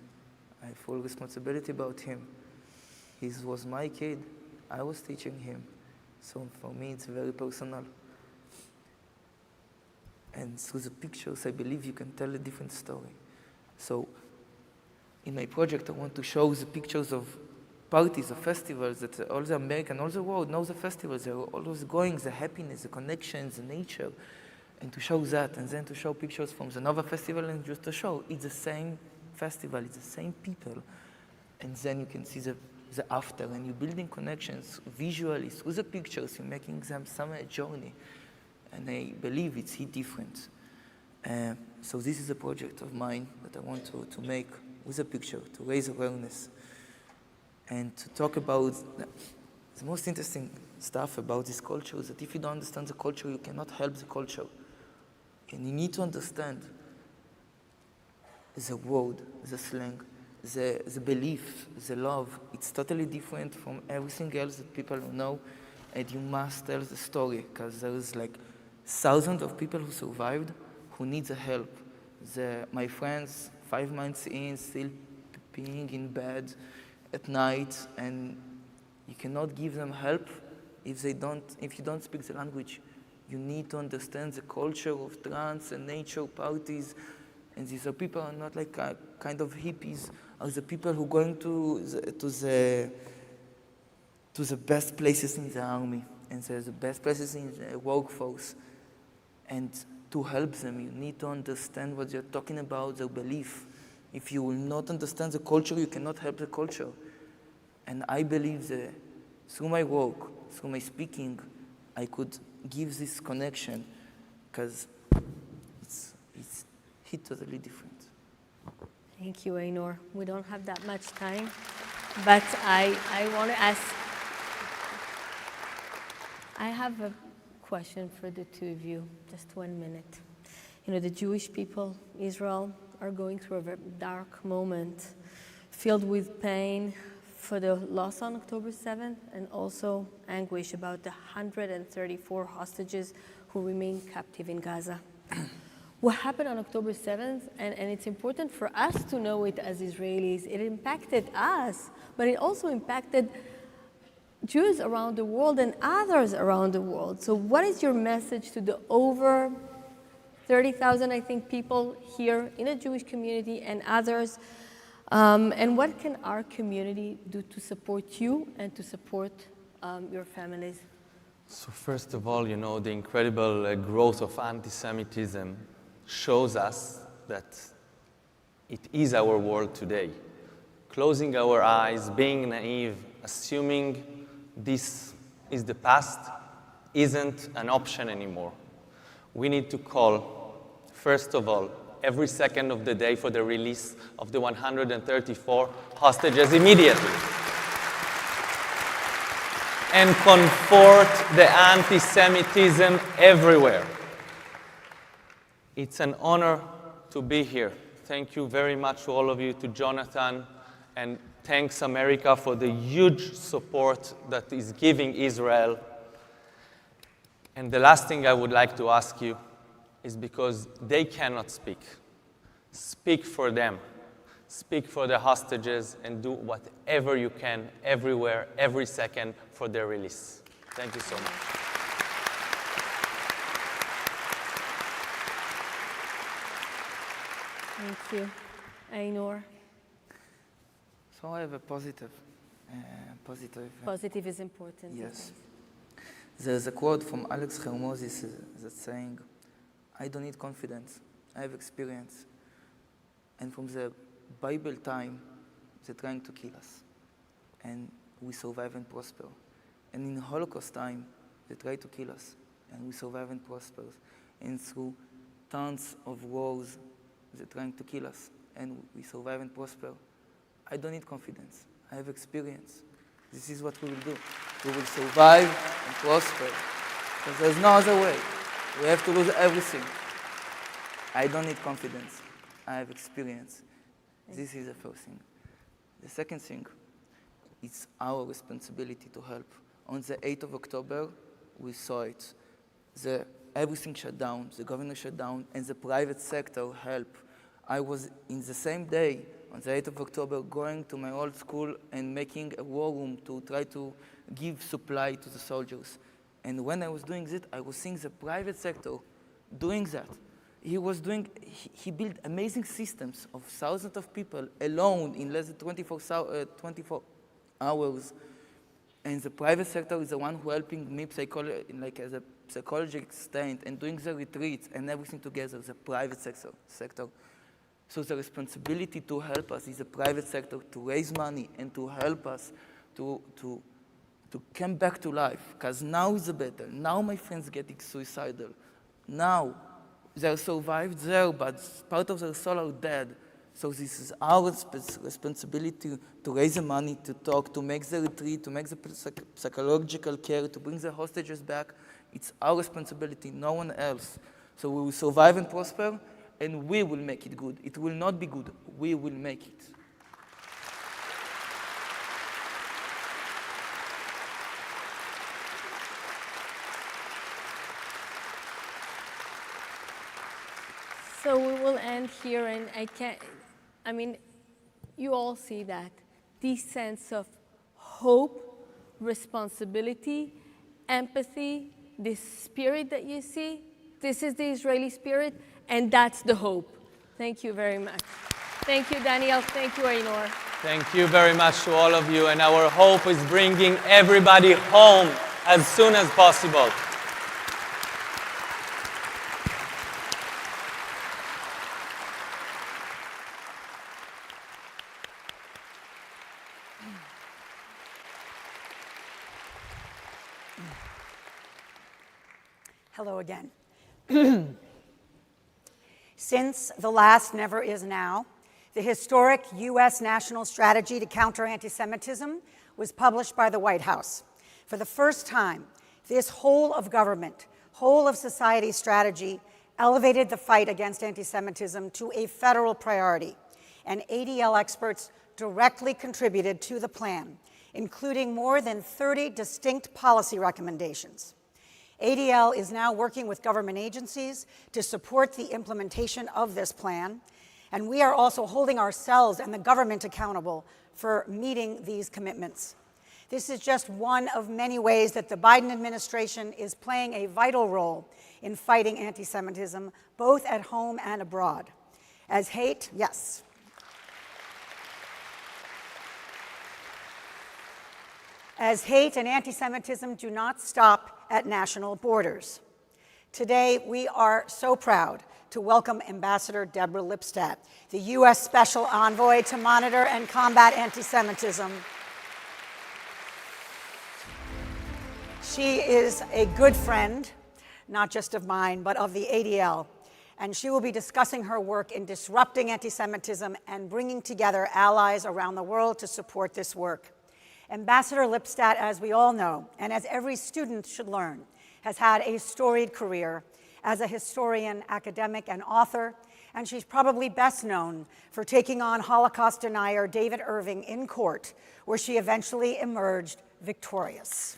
I have full responsibility about him. He was my kid. I was teaching him. So for me, it's very personal. And through the pictures, I believe you can tell a different story. So in my project, I want to show the pictures of parties, of festivals, that all the American, all the world knows the festivals. They're always going, the happiness, the connections, the nature. And to show that, and then to show pictures from the Nova Festival, and just to show it's the same festival, it's the same people. And then you can see the after, and you're building connections visually through the pictures, you're making them some journey. And I believe it's different. So this is a project of mine that I want to make with a picture, to raise awareness, and to talk about the most interesting stuff about this culture is that if you don't understand the culture, you cannot help the culture. And you need to understand the word, the slang, the belief, the love. It's totally different from everything else that people know, and you must tell the story, because there's like thousands of people who survived who need the help. My friends, 5 months in, still peeing in bed at night, and you cannot give them help if you don't speak the language. You need to understand the culture of trans and nature parties, and these are people are not like kind of hippies, are the people who are going to the best places in the army and the best places in the workforce. And to help them, you need to understand what they're talking about, their belief. If you will not understand the culture, you cannot help the culture. And I believe that through my work, through my speaking, I could give this connection, because it's hit totally different. Thank you, Einor. We don't have that much time, but I want to ask, I have a question for the two of you, just 1 minute. You know, the Jewish people, Israel, are going through a very dark moment, filled with pain for the loss on October 7th, and also anguish about the 134 hostages who remain captive in Gaza. What happened on October 7th, and it's important for us to know it as Israelis, it impacted us, but it also impacted Jews around the world and others around the world. So what is your message to the over 30,000, I think, people here in the Jewish community and others? And what can our community do to support you and to support your families? So first of all, you know, the incredible growth of anti-Semitism shows us that it is our world today. Closing our eyes, being naive, assuming this is the past isn't an option anymore. We need to call, first of all, every second of the day for the release of the 134 hostages immediately. And comfort the anti-Semitism everywhere. It's an honor to be here. Thank you very much to all of you, to Jonathan, and thanks America for the huge support that is giving Israel. And the last thing I would like to ask you is, because they cannot speak, speak for them. Speak for the hostages and do whatever you can, everywhere, every second, for their release. Thank you so much. Thank you. Einor? So I have a positive. Positive is important. Yes. There's a quote from Alex Hermosis that's saying, "I don't need confidence, I have experience." And from the Bible time, they're trying to kill us. And we survive and prosper. And in Holocaust time, they try to kill us. And we survive and prosper. And through tons of wars, they're trying to kill us. And we survive and prosper. I don't need confidence. I have experience. This is what we will do. We will survive and prosper. Because there's no other way. We have to lose everything. I don't need confidence. I have experience. This is the first thing. The second thing, it's our responsibility to help. On the 8th of October, we saw it. Everything shut down, the government shut down, and the private sector helped. I was in the same day, on the 8th of October, going to my old school and making a war room to try to give supply to the soldiers. And when I was doing it, I was seeing the private sector doing that. He built amazing systems of thousands of people alone in less than 24 hours. And the private sector is the one who helping me as a psychological stand and doing the retreats and everything together, the private sector. So the responsibility to help us is the private sector, to raise money and to help us to come back to life. Because now is better. Now my friends getting suicidal. Now they survived there, but part of their soul are dead. So this is our responsibility to raise the money, to talk, to make the retreat, to make the psychological care, to bring the hostages back. It's our responsibility, no one else. So we will survive and prosper, and we will make it good. It will not be good. We will make it. So we will end here, and you all see that. This sense of hope, responsibility, empathy, this spirit that you see, this is the Israeli spirit, and that's the hope. Thank you very much. Thank you, Daniel. Thank you, Einor. Thank you very much to all of you, and our hope is bringing everybody home as soon as possible. Hello again. Since the last never is now, the historic U.S. National Strategy to Counter Anti-Semitism was published by the White House. For the first time, this whole of government, whole of society strategy elevated the fight against anti-Semitism to a federal priority, and ADL experts directly contributed to the plan, including more than 30 distinct policy recommendations. ADL is now working with government agencies to support the implementation of this plan, and we are also holding ourselves and the government accountable for meeting these commitments. This is just one of many ways that the Biden administration is playing a vital role in fighting anti-Semitism, both at home and abroad. As hate, yes. As hate and anti-Semitism do not stop at national borders. Today, we are so proud to welcome Ambassador Deborah Lipstadt, the U.S. Special Envoy to Monitor and Combat Antisemitism. She is a good friend, not just of mine, but of the ADL, and she will be discussing her work in disrupting anti-Semitism and bringing together allies around the world to support this work. Ambassador Lipstadt, as we all know, and as every student should learn, has had a storied career as a historian, academic, and author, and she's probably best known for taking on Holocaust denier David Irving in court, where she eventually emerged victorious.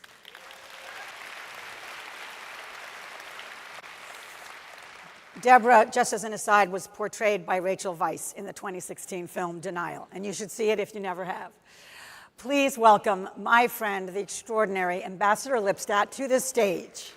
Deborah, just as an aside, was portrayed by Rachel Weisz in the 2016 film Denial, and you should see it if you never have. Please welcome my friend, the extraordinary Ambassador Lipstadt, to the stage.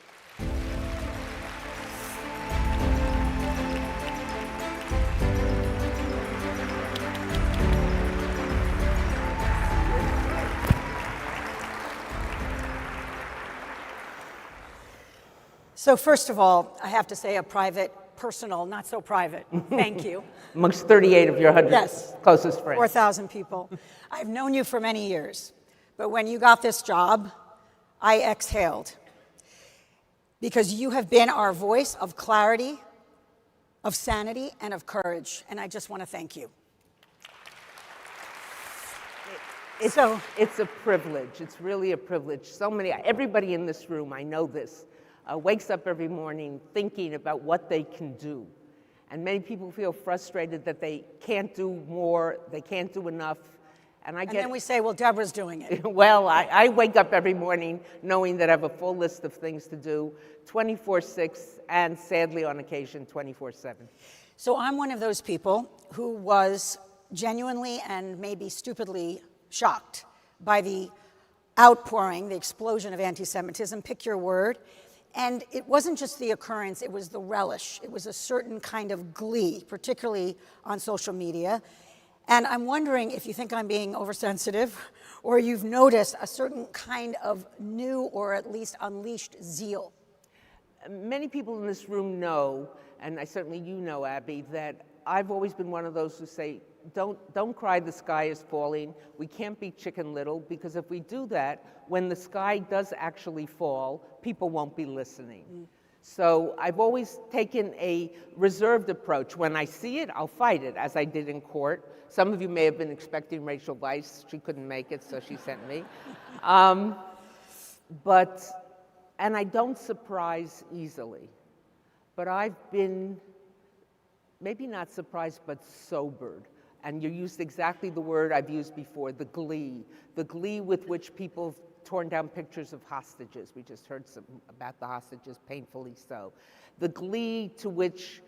So first of all, I have to say a private, personal, not so private, thank you. Amongst 38 of your 100 closest friends. 4,000 people. I've known you for many years, but when you got this job, I exhaled. Because you have been our voice of clarity, of sanity, and of courage, and I just want to thank you. It's a privilege. It's really a privilege. Everybody in this room, I know this, wakes up every morning thinking about what they can do. And many people feel frustrated that they can't do more, they can't do enough. And then we say, well, Deborah's doing it. Well, I wake up every morning knowing that I have a full list of things to do, 24/6, and sadly on occasion, 24/7. So I'm one of those people who was genuinely and maybe stupidly shocked by the outpouring, the explosion of anti-Semitism, pick your word. And it wasn't just the occurrence, it was the relish. It was a certain kind of glee, particularly on social media. And I'm wondering if you think I'm being oversensitive, or you've noticed a certain kind of new or at least unleashed zeal. Many people in this room know, and certainly you know, Abby, that I've always been one of those who say, don't cry the sky is falling. We can't be Chicken Little, because if we do that, when the sky does actually fall, people won't be listening. So I've always taken a reserved approach. When I see it, I'll fight it, as I did in court. Some of you may have been expecting Rachel Weisz. She couldn't make it, so she sent me. And I don't surprise easily. But I've been, maybe not surprised, but sobered. And you used exactly the word I've used before, the glee with which people have torn down pictures of hostages. We just heard some about the hostages, painfully so. The glee to which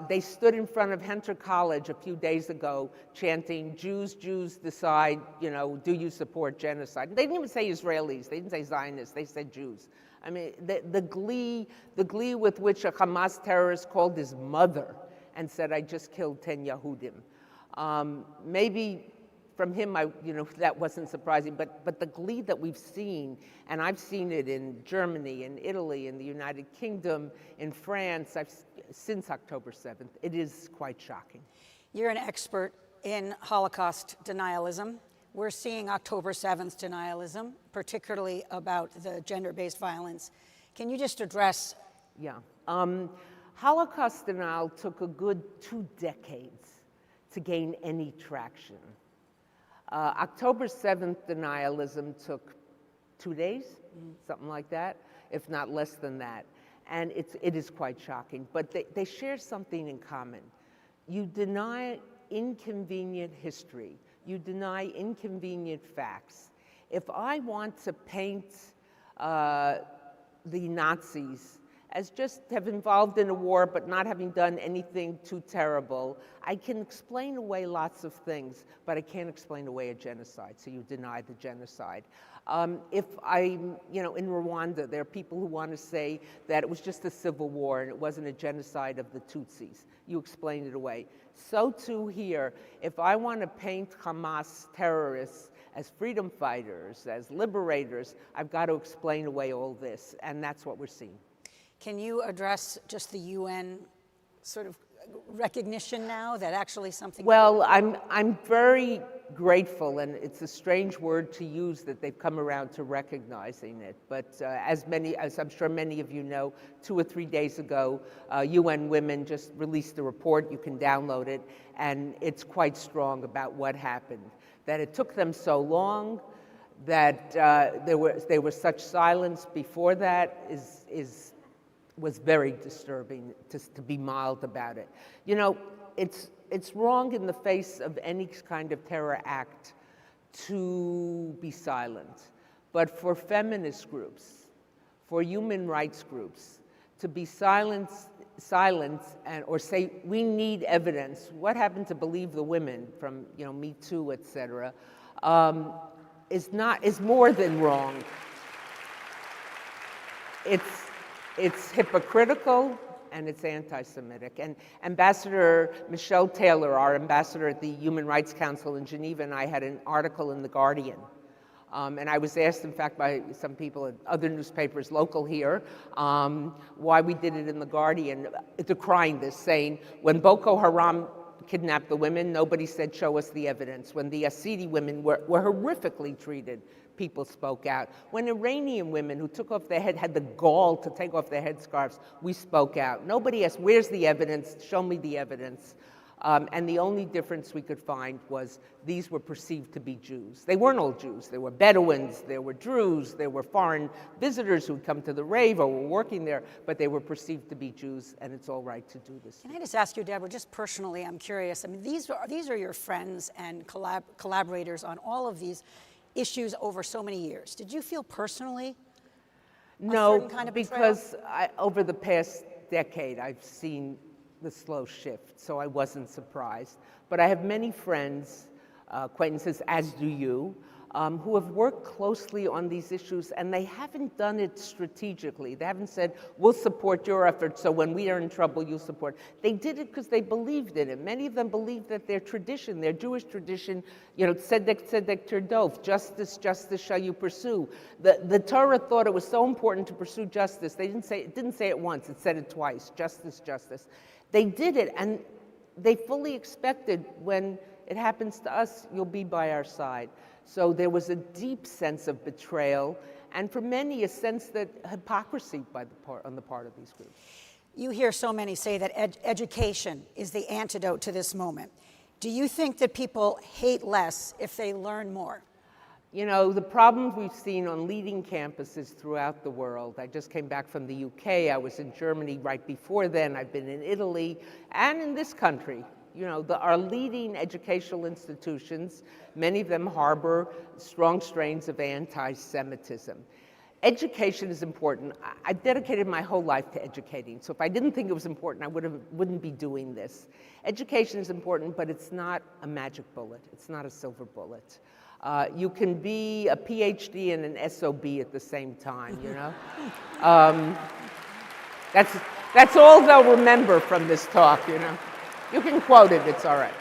they stood in front of Hunter College a few days ago chanting, Jews, Jews decide, do you support genocide? They didn't even say Israelis, they didn't say Zionists, they said Jews. I mean, the glee with which a Hamas terrorist called his mother and said, I just killed 10 Yehudim. Maybe from him, that wasn't surprising, but the glee that we've seen, and I've seen it in Germany, in Italy, in the United Kingdom, in France, since October 7th, it is quite shocking. You're an expert in Holocaust denialism. we're seeing October 7th denialism, particularly about the gender-based violence. Can you just address? Yeah. Holocaust denial took a good 2 decades to gain any traction. October 7th denialism took 2 days, something like that, if not less than that. And it is quite shocking, but they share something in common. You deny inconvenient history. You deny inconvenient facts. If I want to paint the Nazis as just have involved in a war but not having done anything too terrible, I can explain away lots of things, but I can't explain away a genocide, so you deny the genocide. If I'm, in Rwanda, there are people who want to say that it was just a civil war and it wasn't a genocide of the Tutsis. You explain it away. So too here, if I want to paint Hamas terrorists as freedom fighters, as liberators, I've got to explain away all this, and that's what we're seeing. Can you address just the UN sort of recognition now that actually something? Well, I'm very grateful, and it's a strange word to use that they've come around to recognizing it. But as I'm sure many of you know, 2 or 3 days ago, UN Women just released a report. You can download it, and it's quite strong about what happened. That it took them so long, that there was such silence before that was very disturbing, to be mild about it. It's wrong in the face of any kind of terror act to be silent. But for feminist groups, for human rights groups, to be silent or say, we need evidence. What happened to Believe the Women from, Me Too, et cetera, is more than wrong. It's hypocritical, and it's anti-Semitic. And Ambassador Michelle Taylor, our ambassador at the Human Rights Council in Geneva, and I had an article in The Guardian. And I was asked, in fact, by some people at other newspapers local here, why we did it in The Guardian, decrying this, saying, when Boko Haram kidnapped the women, nobody said, show us the evidence. When the Yazidi women were horrifically treated, people spoke out. When Iranian women who took off their head had the gall to take off their headscarves, we spoke out. Nobody asked, where's the evidence? Show me the evidence. And the only difference we could find was these were perceived to be Jews. They weren't all Jews. There were Bedouins, there were Druze, there were foreign visitors who'd come to the rave or were working there, but they were perceived to be Jews, and it's all right to do this. Can I just ask you, Deborah, just personally, I'm curious. I mean, these are your friends and collaborators on all of these issues over so many years. Did you feel personally a certain kind of betrayal? Because over the past decade, I've seen the slow shift, so I wasn't surprised. But I have many friends, acquaintances, as do you, who have worked closely on these issues, and they haven't done it strategically. They haven't said, we'll support your efforts, so when we are in trouble, you'll support. They did it because they believed in it. Many of them believed that their tradition, their Jewish tradition, tzedek, tzedek, tirdof, justice, justice shall you pursue. The Torah thought it was so important to pursue justice. It didn't say it once, it said it twice, justice, justice. They did it, and they fully expected, when it happens to us, you'll be by our side. So there was a deep sense of betrayal, and for many, a sense that hypocrisy on the part of these groups. You hear so many say that education is the antidote to this moment. Do you think that people hate less if they learn more? The problems we've seen on leading campuses throughout the world. I just came back from the UK. I was in Germany right before then. I've been in Italy and in this country. Our leading educational institutions, many of them harbor strong strains of anti-Semitism. Education is important. I've dedicated my whole life to educating, so if I didn't think it was important, I wouldn't be doing this. Education is important, but it's not a magic bullet. It's not a silver bullet. You can be a PhD and an SOB at the same time, That's all they'll remember from this talk, You can quote it, it's all right.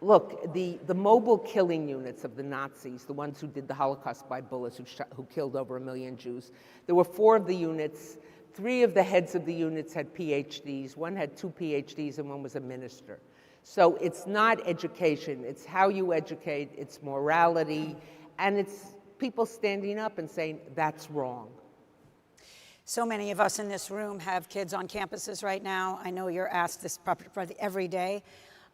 Look, the mobile killing units of the Nazis, the ones who did the Holocaust by bullets, who killed over 1 million Jews, there were 4 of the units. 3 of the heads of the units had PhDs. One had 2 PhDs and one was a minister. So it's not education, it's how you educate, it's morality, and it's people standing up and saying, that's wrong. So many of us in this room have kids on campuses right now. I know you're asked this probably every day.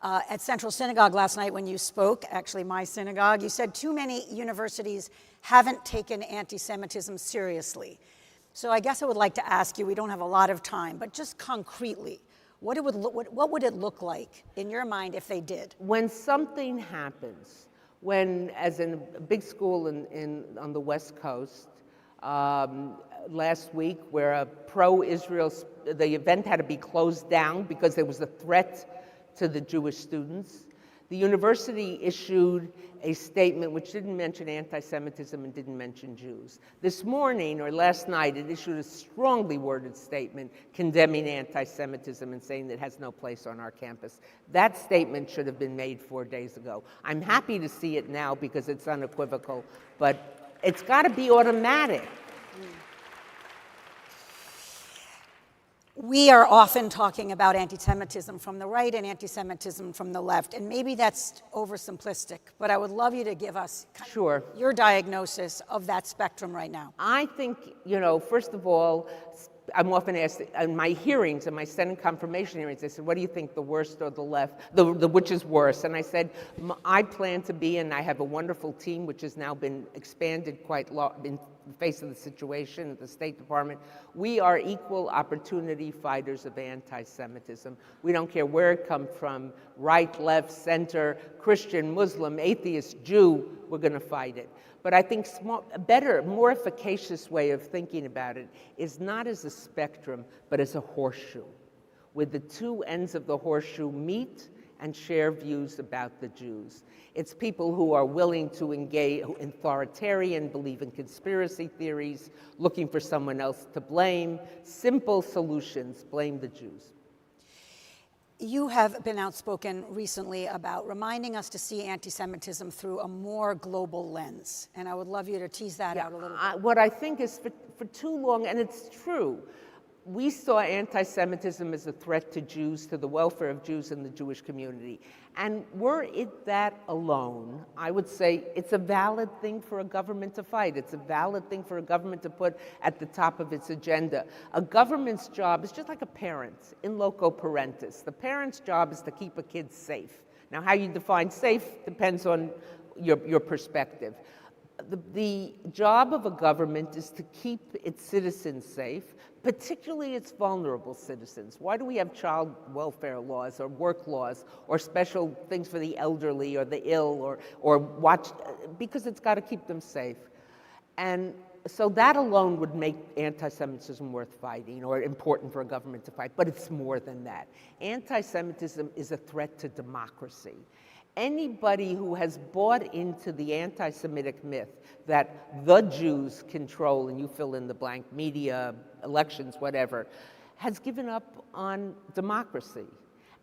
At Central Synagogue last night when you spoke, actually my synagogue, you said too many universities haven't taken anti-Semitism seriously. So I guess I would like to ask you, we don't have a lot of time, but just concretely, what would it look like in your mind if they did? When something happens, when, as in a big school on the West Coast, last week where a pro-Israel, the event had to be closed down because there was a threat to the Jewish students. The university issued a statement which didn't mention anti-Semitism and didn't mention Jews. This morning, or last night, it issued a strongly worded statement condemning anti-Semitism and saying that it has no place on our campus. That statement should have been made 4 days ago. I'm happy to see it now because it's unequivocal, but it's got to be automatic. We are often talking about anti-Semitism from the right and anti-Semitism from the left, and maybe that's oversimplistic, but I would love you to give us Sure. your diagnosis of that spectrum right now. I think, first of all, I'm often asked in my hearings, in my Senate confirmation hearings, they said, what do you think, the worst or the left, which is worse? And I said, I plan to be, and I have a wonderful team, which has now been expanded quite in the face of the situation at the State Department. We are equal opportunity fighters of anti-Semitism. We don't care where it comes from, right, left, center, Christian, Muslim, atheist, Jew, we're going to fight it. But I think a better, more efficacious way of thinking about it is not as a spectrum, but as a horseshoe, where the two ends of the horseshoe meet and share views about the Jews. It's people who are willing to engage in authoritarian, believe in conspiracy theories, looking for someone else to blame, simple solutions, blame the Jews. You have been outspoken recently about reminding us to see anti-Semitism through a more global lens, and I would love you to tease that out a little bit. What I think is for too long, and it's true, we saw anti-Semitism as a threat to Jews, to the welfare of Jews in the Jewish community. And were it that alone, I would say it's a valid thing for a government to fight. It's a valid thing for a government to put at the top of its agenda. A government's job is just like a parent, in loco parentis. The parent's job is to keep a kid safe. Now, how you define safe depends on your perspective. The job of a government is to keep its citizens safe, particularly its vulnerable citizens. Why do we have child welfare laws or work laws or special things for the elderly or the ill or watch? Because it's got to keep them safe. And so that alone would make anti-Semitism worth fighting or important for a government to fight, but it's more than that. Anti-Semitism is a threat to democracy. Anybody who has bought into the anti-Semitic myth that the Jews control, and you fill in the blank, media, elections, whatever, has given up on democracy.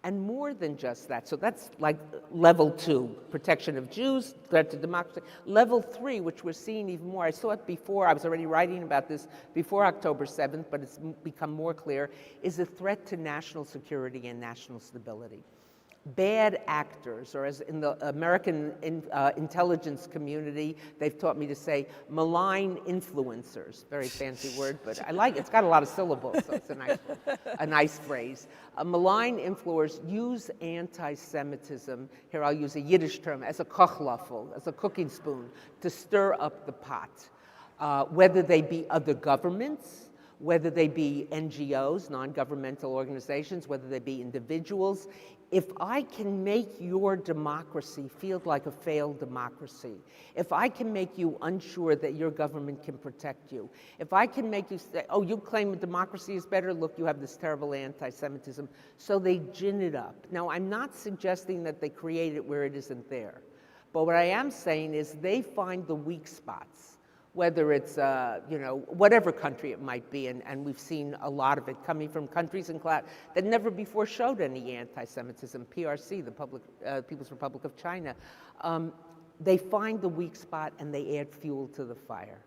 And more than just that, so that's like level 2, protection of Jews, threat to democracy. Level 3, which we're seeing even more, I saw it before, I was already writing about this before October 7th, but it's become more clear, is a threat to national security and national stability. Bad actors, or as in the American intelligence community, they've taught me to say malign influencers. Very fancy word, but I like it. It's got a lot of syllables, so it's a nice phrase. Malign influencers use anti-Semitism, here I'll use a Yiddish term, as a kochlöffel, as a cooking spoon, to stir up the pot. Whether they be other governments, whether they be NGOs, non-governmental organizations, whether they be individuals. If I can make your democracy feel like a failed democracy, if I can make you unsure that your government can protect you, if I can make you say, oh, you claim democracy is better, look, you have this terrible anti-Semitism, so they gin it up. Now, I'm not suggesting that they create it where it isn't there, but what I am saying is they find the weak spots. Whether it's, whatever country it might be, and we've seen a lot of it coming from countries and that never before showed any anti-Semitism, PRC, the People's Republic of China. They find the weak spot and they add fuel to the fire.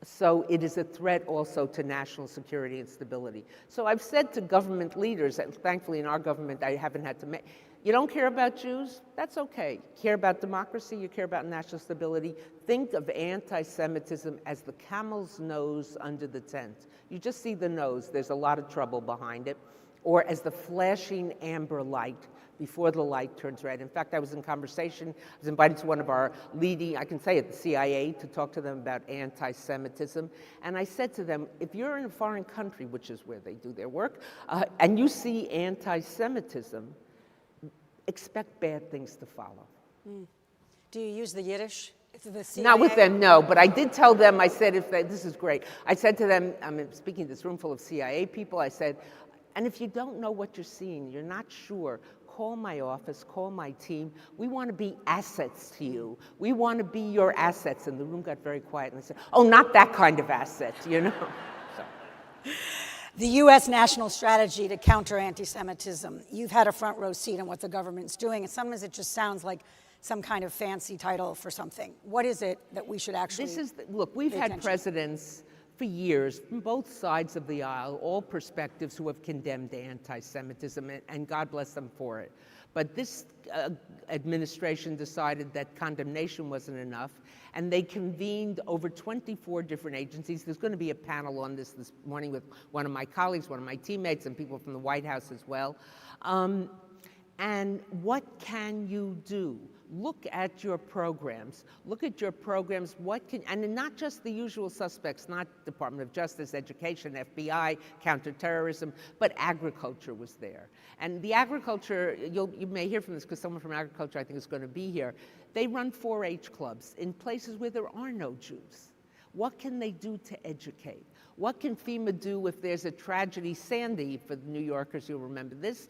So it is a threat also to national security and stability. So I've said to government leaders, and thankfully in our government I haven't had to You don't care about Jews? That's okay. Care about democracy, you care about national stability. Think of anti-Semitism as the camel's nose under the tent. You just see the nose, there's a lot of trouble behind it. Or as the flashing amber light before the light turns red. In fact, I was in conversation, I was invited to one of our leading, I can say it, the CIA, to talk to them about anti-Semitism. And I said to them, if you're in a foreign country, which is where they do their work, and you see anti-Semitism, expect bad things to follow. Do you use the Yiddish? The CIA? Not with them, no, but I did tell them, I said, this is great. I said to them, I'm speaking to this room full of CIA people, I said, and if you don't know what you're seeing, you're not sure, call my office, call my team. We want to be assets to you. We want to be your assets. And the room got very quiet, and I said, oh, not that kind of asset, you know? So. The U.S. national strategy to counter anti-Semitism. You've had a front row seat on what the government's doing, and sometimes it just sounds like some kind of fancy title for something. What is it that we should actually look, we've had presidents for years from both sides of the aisle, all perspectives, who have condemned anti-Semitism, and God bless them for it. But this administration decided that condemnation wasn't enough, and they convened over 24 different agencies. There's going to be a panel on this morning with one of my colleagues, one of my teammates, and people from the White House as well. And what can you do? Look at your programs. Look at your programs. And not just the usual suspects, not Department of Justice, Education, FBI, counterterrorism, but agriculture was there. And the agriculture, you may hear from this because someone from agriculture I think is going to be here. They run 4-H clubs in places where there are no Jews. What can they do to educate? What can FEMA do if there's a tragedy? Sandy, for the New Yorkers who remember this,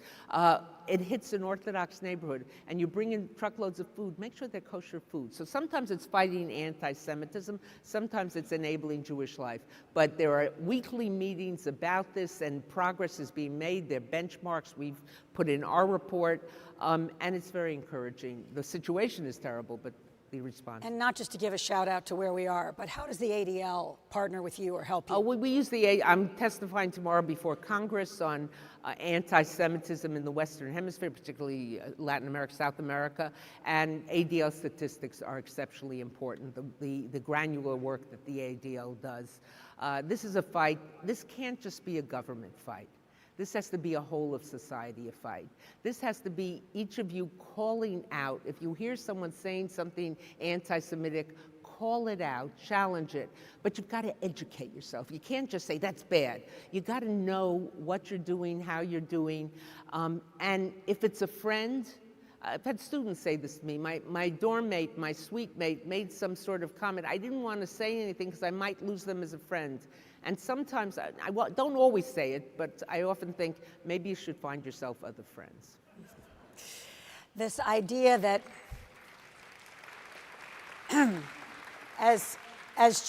it hits an Orthodox neighborhood, and you bring in truckloads of food, make sure they're kosher food. So sometimes it's fighting anti-Semitism, sometimes it's enabling Jewish life. But there are weekly meetings about this, and progress is being made. There are benchmarks we've put in our report, and it's very encouraging. The situation is terrible, but the response. And not just to give a shout out to where we are, but how does the ADL partner with you or help you? We use I'm testifying tomorrow before Congress on anti-Semitism in the Western Hemisphere, particularly Latin America, South America, and ADL statistics are exceptionally important, the granular work that the ADL does. This is a fight, this can't just be a government fight. This has to be a whole of society fight. This has to be each of you calling out. If you hear someone saying something anti-Semitic, call it out, challenge it. But you've got to educate yourself. You can't just say, that's bad. You got to know what you're doing, how you're doing. And if it's a friend, I've had students say this to me. My dorm mate, my suite mate, made some sort of comment. I didn't want to say anything because I might lose them as a friend. And sometimes, I don't always say it, but I often think maybe you should find yourself other friends. This idea that, as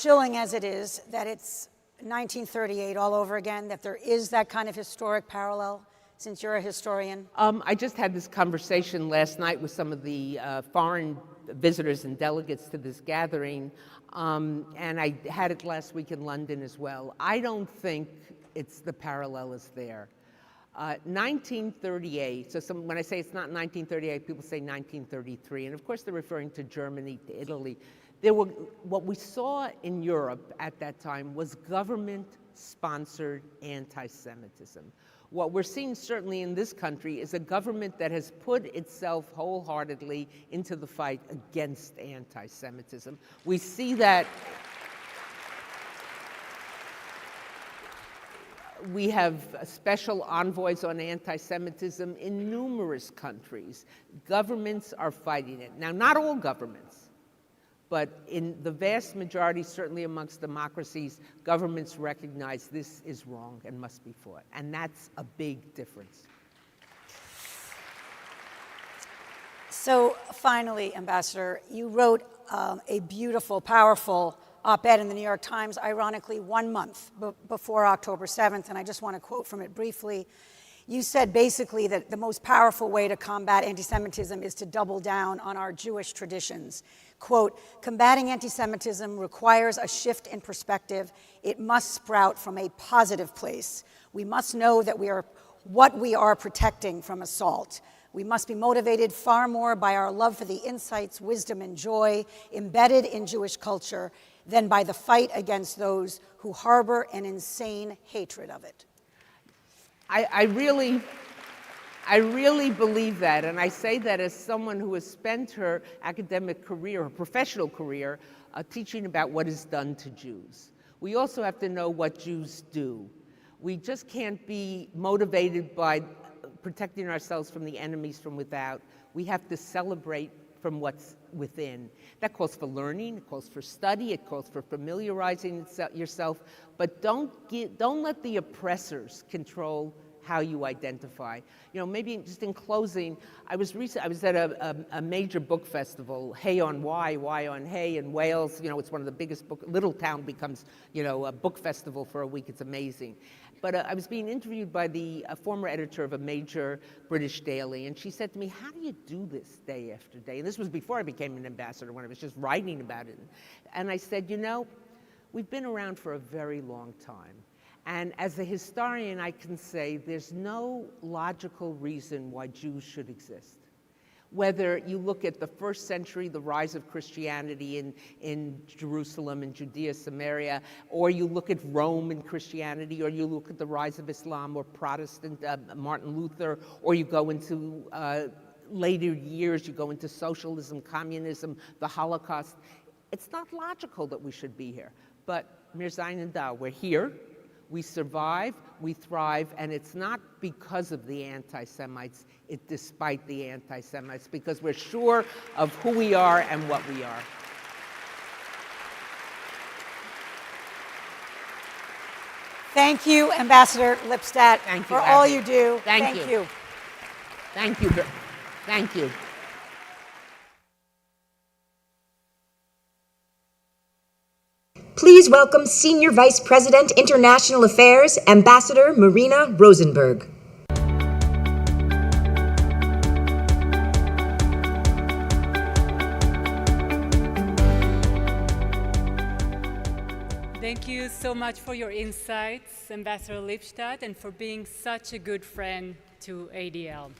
chilling as it is, that it's 1938 all over again, that there is that kind of historic parallel, since you're a historian? I just had this conversation last night with some of the foreign visitors and delegates to this gathering, and I had it last week in London as well. I don't think the parallel is there. 1938, so when I say it's not 1938, people say 1933, and of course they're referring to Germany, to Italy. What we saw in Europe at that time was government-sponsored anti-Semitism. What we're seeing certainly in this country is a government that has put itself wholeheartedly into the fight against anti-Semitism. We see that. We have special envoys on anti-Semitism in numerous countries. Governments are fighting it. Now, not all governments, but in the vast majority, certainly amongst democracies, governments recognize this is wrong and must be fought. And that's a big difference. So finally, Ambassador, you wrote a beautiful, powerful op-ed in the New York Times, ironically 1 month before October 7th, and I just want to quote from it briefly. You said basically that the most powerful way to combat anti-Semitism is to double down on our Jewish traditions. Quote, combating anti-Semitism requires a shift in perspective. It must sprout from a positive place. We must know that what we are protecting from assault. We must be motivated far more by our love for the insights, wisdom, and joy embedded in Jewish culture than by the fight against those who harbor an insane hatred of it. I really believe that, and I say that as someone who has spent her academic career, her professional career, teaching about what is done to Jews. We also have to know what Jews do. We just can't be motivated by protecting ourselves from the enemies from without. We have to celebrate from what's within. That calls for learning, it calls for study, it calls for familiarizing yourself, but don't let the oppressors control how you identify. You know, maybe just in closing, I was at a major book festival, Hay on Wye on Hay in Wales. You know, it's one of the biggest little town becomes, you know, a book festival for a week. It's amazing. But I was being interviewed by the former editor of a major British daily, and she said to me, how do you do this day after day? And this was before I became an ambassador, when I was just writing about it. And I said, you know, we've been around for a very long time. And as a historian, I can say there's no logical reason why Jews should exist. Whether you look at the first century, the rise of Christianity in Jerusalem and Judea, Samaria, or you look at Rome and Christianity, or you look at the rise of Islam or Protestant, Martin Luther, or you go into later years, you go into socialism, communism, the Holocaust. It's not logical that we should be here. But Mir Zayin and Da, we're here. We survive, we thrive, and it's not because of the anti-Semites, it's despite the anti-Semites, because we're sure of who we are and what we are. Thank you, Ambassador Lipstadt, for all you do. Thank you. Thank you. Thank you. Please welcome Senior Vice President, International Affairs, Ambassador Marina Rosenberg. Thank you so much for your insights, Ambassador Lipstadt, and for being such a good friend to ADL.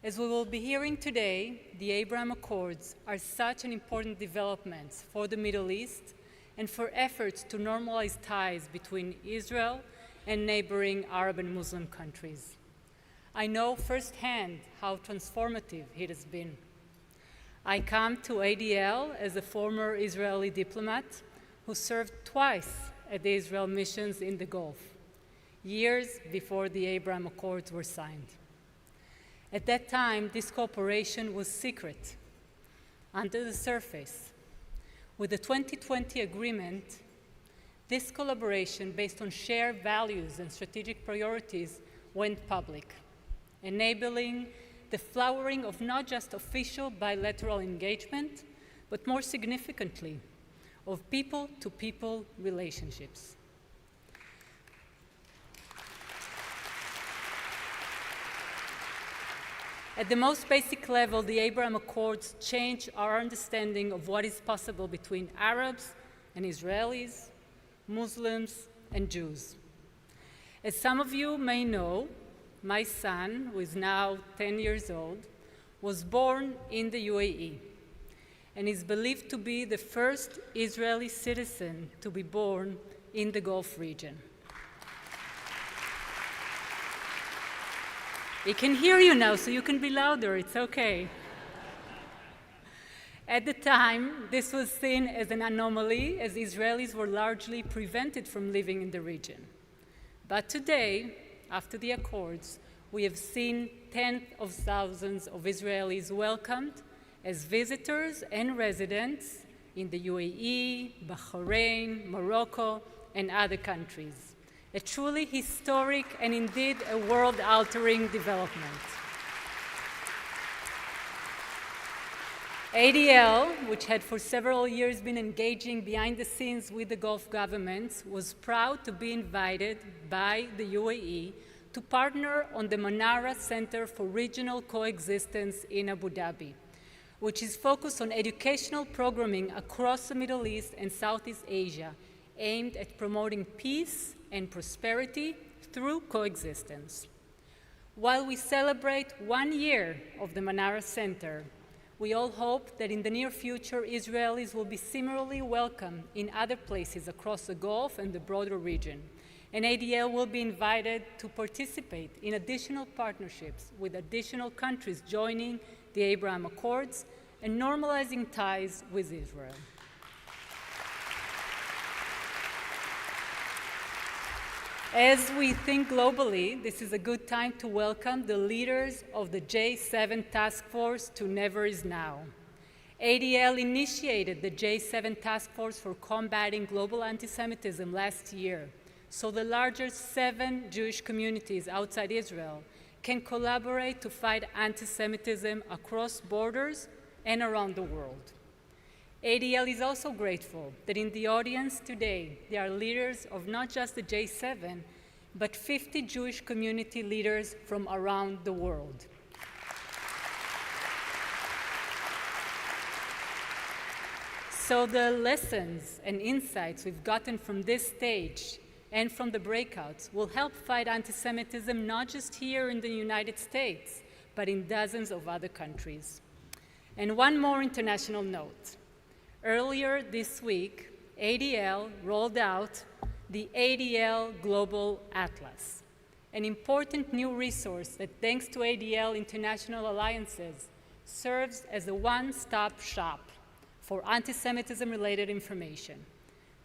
As we will be hearing today, the Abraham Accords are such an important development for the Middle East and for efforts to normalize ties between Israel and neighboring Arab and Muslim countries. I know firsthand how transformative it has been. I come to ADL as a former Israeli diplomat who served twice at the Israel missions in the Gulf, years before the Abraham Accords were signed. At that time, this cooperation was secret, under the surface. With the 2020 agreement, this collaboration based on shared values and strategic priorities went public, enabling the flowering of not just official bilateral engagement, but more significantly, of people-to-people relationships. At the most basic level, the Abraham Accords change our understanding of what is possible between Arabs and Israelis, Muslims and Jews. As some of you may know, my son, who is now 10 years old, was born in the UAE and is believed to be the first Israeli citizen to be born in the Gulf region. He can hear you now, so you can be louder, it's okay. At the time, this was seen as an anomaly, as Israelis were largely prevented from living in the region. But today, after the Accords, we have seen tens of thousands of Israelis welcomed as visitors and residents in the UAE, Bahrain, Morocco, and other countries. A truly historic and indeed a world-altering development. ADL, which had for several years been engaging behind the scenes with the Gulf governments, was proud to be invited by the UAE to partner on the Manara Center for Regional Coexistence in Abu Dhabi, which is focused on educational programming across the Middle East and Southeast Asia, aimed at promoting peace and prosperity through coexistence. While we celebrate 1 year of the Manara Center, we all hope that in the near future, Israelis will be similarly welcome in other places across the Gulf and the broader region. And ADL will be invited to participate in additional partnerships with additional countries joining the Abraham Accords and normalizing ties with Israel. As we think globally, this is a good time to welcome the leaders of the J7 Task Force to Never Is Now. ADL initiated the J7 Task Force for combating global anti-Semitism last year, so the larger 7 Jewish communities outside Israel can collaborate to fight anti-Semitism across borders and around the world. ADL is also grateful that in the audience today, there are leaders of not just the J7, but 50 Jewish community leaders from around the world. So the lessons and insights we've gotten from this stage and from the breakouts will help fight anti-Semitism not just here in the United States, but in dozens of other countries. And one more international note. Earlier this week, ADL rolled out the ADL Global Atlas, an important new resource that, thanks to ADL international alliances, serves as a one-stop shop for anti-Semitism-related information.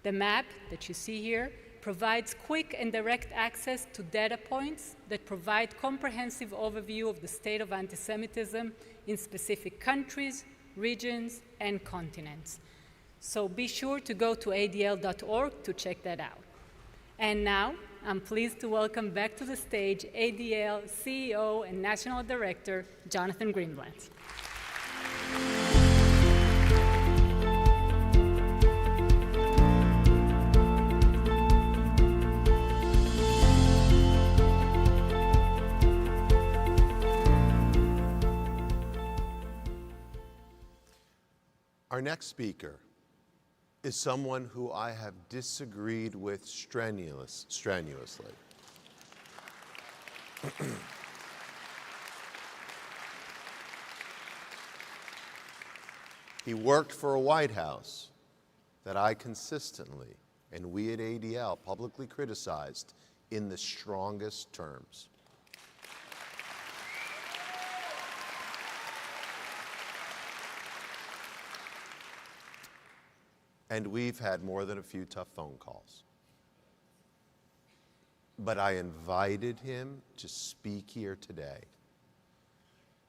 The map that you see here provides quick and direct access to data points that provide comprehensive overview of the state of anti-Semitism in specific countries, regions, and continents. So be sure to go to adl.org to check that out. And now, I'm pleased to welcome back to the stage ADL CEO and National Director, Jonathan Greenblatt. Our next speaker is someone who I have disagreed with strenuously. He worked for a White House that I consistently, and we at ADL, publicly criticized in the strongest terms. And we've had more than a few tough phone calls. But I invited him to speak here today.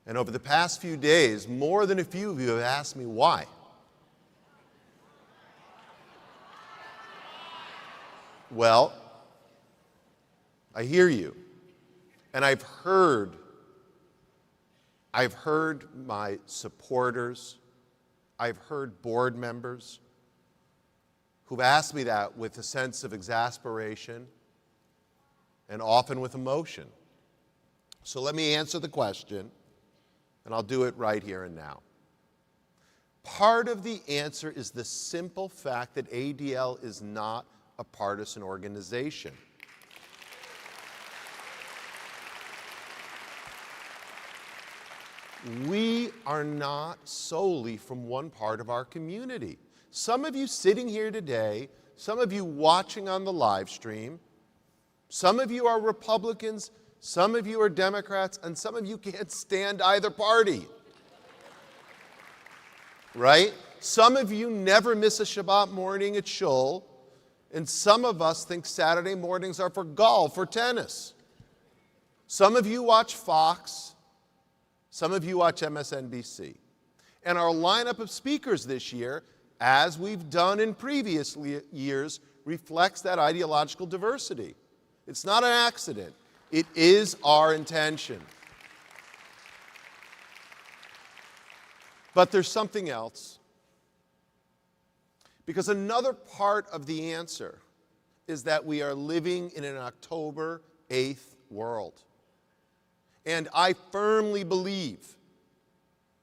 And over the past few days, more than a few of you have asked me why. Well, I hear you. And I've heard my supporters, I've heard board members who've asked me that with a sense of exasperation and often with emotion. So let me answer the question, and I'll do it right here and now. Part of the answer is the simple fact that ADL is not a partisan organization. We are not solely from one part of our community. Some of you sitting here today, some of you watching on the live stream, some of you are Republicans, some of you are Democrats, and some of you can't stand either party. Right? Some of you never miss a Shabbat morning at Shul, and some of us think Saturday mornings are for golf or tennis. Some of you watch Fox, some of you watch MSNBC. And our lineup of speakers this year, as we've done in previous years, reflects that ideological diversity. It's not an accident. It is our intention. But there's something else. Because another part of the answer is that we are living in an October 8th world. And I firmly believe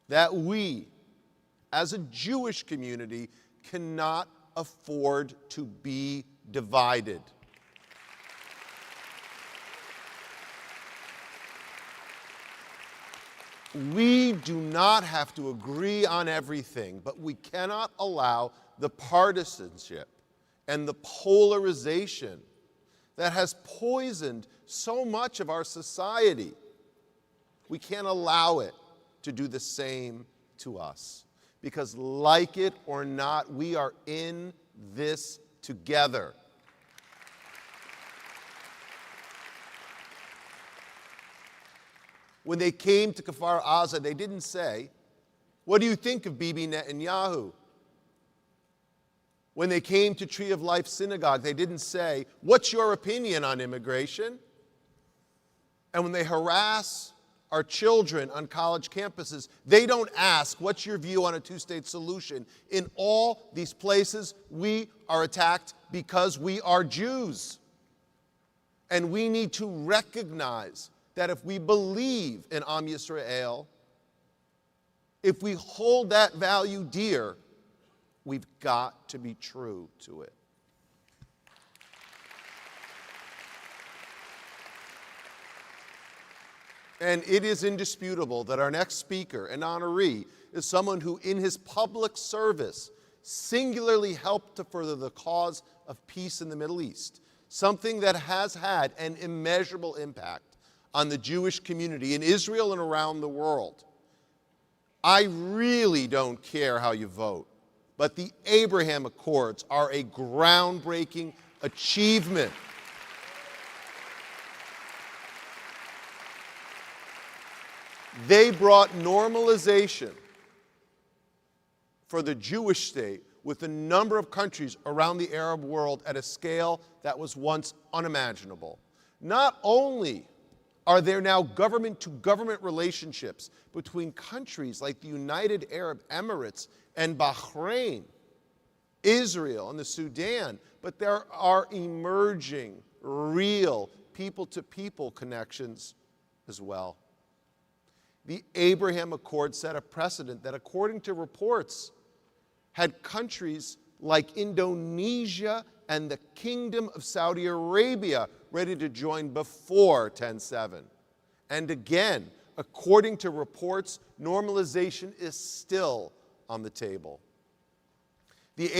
that we, as a Jewish community, cannot afford to be divided. We do not have to agree on everything, but we cannot allow the partisanship and the polarization that has poisoned so much of our society. We can't allow it to do the same to us. Because like it or not, we are in this together. When they came to Kfar Aza, they didn't say, "What do you think of Bibi Netanyahu?" When they came to Tree of Life Synagogue, they didn't say, "What's your opinion on immigration?" And when they harass our children on college campuses, they don't ask, "What's your view on a two-state solution?" In all these places, we are attacked because we are Jews. And we need to recognize that if we believe in Am Yisrael, if we hold that value dear, we've got to be true to it. And it is indisputable that our next speaker and honoree is someone who, in his public service, singularly helped to further the cause of peace in the Middle East, something that has had an immeasurable impact on the Jewish community in Israel and around the world. I really don't care how you vote, but the Abraham Accords are a groundbreaking achievement. They brought normalization for the Jewish state with a number of countries around the Arab world at a scale that was once unimaginable. Not only are there now government-to-government relationships between countries like the United Arab Emirates and Bahrain, Israel, and the Sudan, but there are emerging, real people-to-people connections as well. The Abraham Accord set a precedent that, according to reports, had countries like Indonesia and the Kingdom of Saudi Arabia ready to join before 10/7. And again, according to reports, normalization is still on the table. The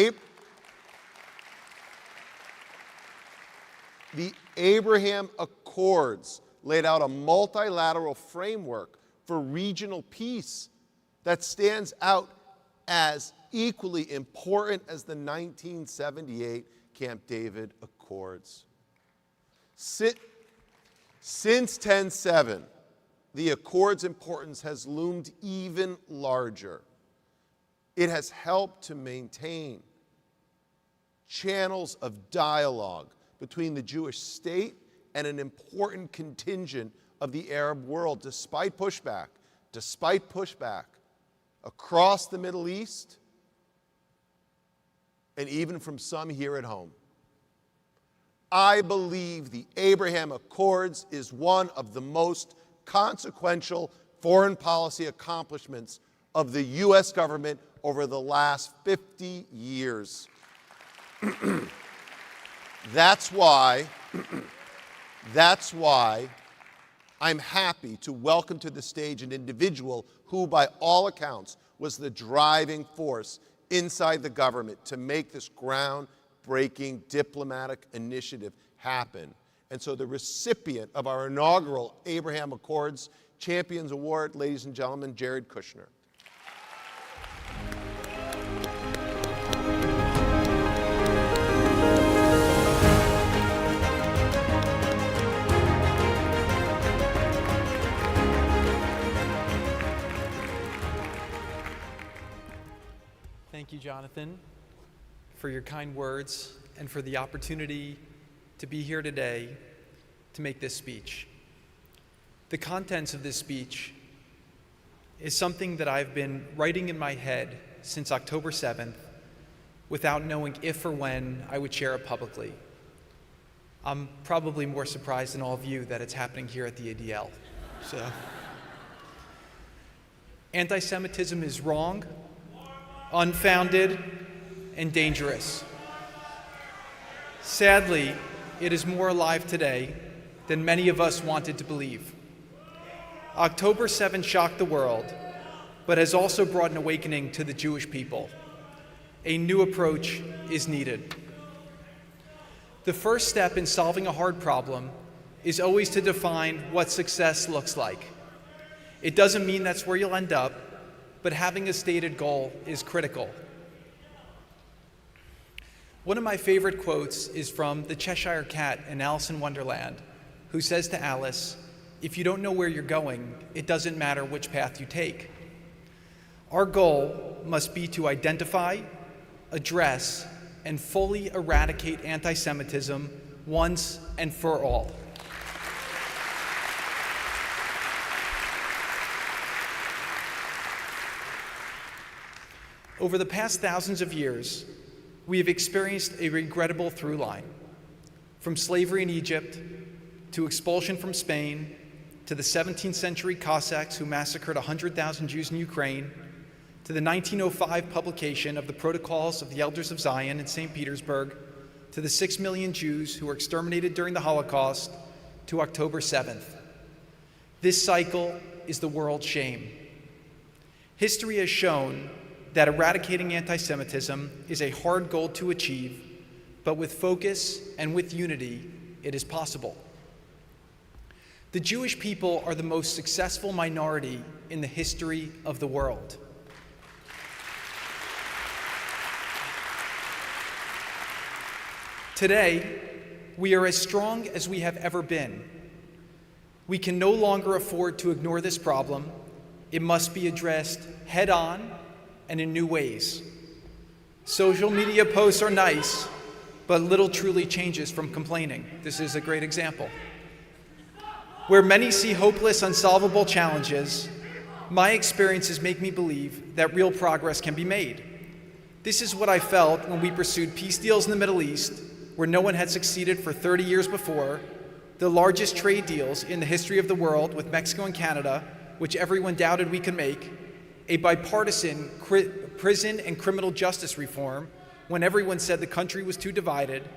Abraham Accords laid out a multilateral framework for regional peace that stands out as equally important as the 1978 Camp David Accords. Since 10/7, the Accord's importance has loomed even larger. It has helped to maintain channels of dialogue between the Jewish state and an important contingent of the Arab world, despite pushback across the Middle East and even from some here at home. I believe the Abraham Accords is one of the most consequential foreign policy accomplishments of the U.S. government over the last 50 years. That's why I'm happy to welcome to the stage an individual who, by all accounts, was the driving force inside the government to make this groundbreaking diplomatic initiative happen. And so the recipient of our inaugural Abraham Accords Champions Award, ladies and gentlemen, Jared Kushner. Thank you, Jonathan, for your kind words and for the opportunity to be here today to make this speech. The contents of this speech is something that I've been writing in my head since October 7th without knowing if or when I would share it publicly. I'm probably more surprised than all of you that it's happening here at the ADL. So, anti-Semitism is wrong, unfounded, and dangerous. Sadly, it is more alive today than many of us wanted to believe. October 7 shocked the world, but has also brought an awakening to the Jewish people. A new approach is needed. The first step in solving a hard problem is always to define what success looks like. It doesn't mean that's where you'll end up, but having a stated goal is critical. One of my favorite quotes is from the Cheshire Cat in Alice in Wonderland, who says to Alice, "If you don't know where you're going, it doesn't matter which path you take." Our goal must be to identify, address, and fully eradicate anti-Semitism once and for all. Over the past thousands of years, we have experienced a regrettable through line. From slavery in Egypt, to expulsion from Spain, to the 17th century Cossacks who massacred 100,000 Jews in Ukraine, to the 1905 publication of the Protocols of the Elders of Zion in St. Petersburg, to the 6 million Jews who were exterminated during the Holocaust, to October 7th. This cycle is the world's shame. History has shown that eradicating anti-Semitism is a hard goal to achieve, but with focus and with unity, it is possible. The Jewish people are the most successful minority in the history of the world. Today, we are as strong as we have ever been. We can no longer afford to ignore this problem. It must be addressed head-on and in new ways. Social media posts are nice, but little truly changes from complaining. This is a great example. Where many see hopeless, unsolvable challenges, my experiences make me believe that real progress can be made. This is what I felt when we pursued peace deals in the Middle East, where no one had succeeded for 30 years before, the largest trade deals in the history of the world with Mexico and Canada, which everyone doubted we could make, a bipartisan prison and criminal justice reform when everyone said the country was too divided,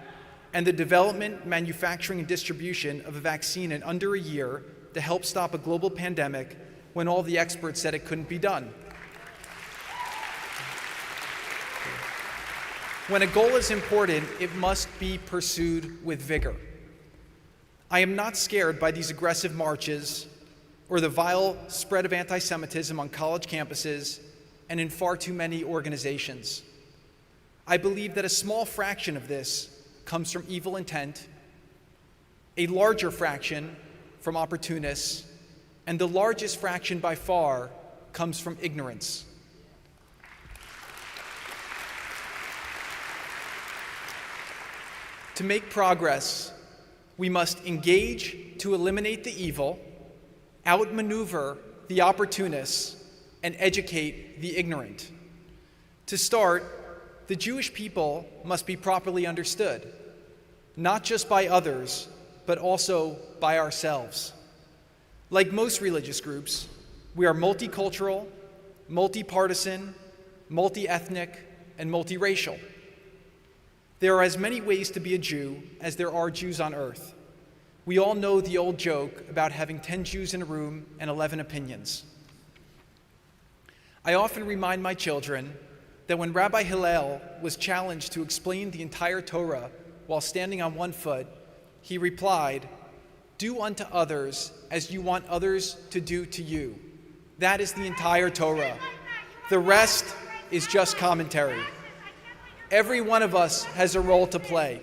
and the development, manufacturing, and distribution of a vaccine in under a year to help stop a global pandemic when all the experts said it couldn't be done. When a goal is important, it must be pursued with vigor. I am not scared by these aggressive marches or the vile spread of anti-Semitism on college campuses and in far too many organizations. I believe that a small fraction of this comes from evil intent, a larger fraction from opportunists, and the largest fraction by far comes from ignorance. To make progress, we must engage to eliminate the evil, outmaneuver the opportunists, and educate the ignorant. To start, the Jewish people must be properly understood, not just by others, but also by ourselves. Like most religious groups, we are multicultural, multi-partisan, multi-ethnic, and multiracial. There are as many ways to be a Jew as there are Jews on earth. We all know the old joke about having 10 Jews in a room and 11 opinions. I often remind my children that when Rabbi Hillel was challenged to explain the entire Torah while standing on one foot, he replied, "Do unto others as you want others to do to you." That is the entire Torah. The rest is just commentary. Every one of us has a role to play.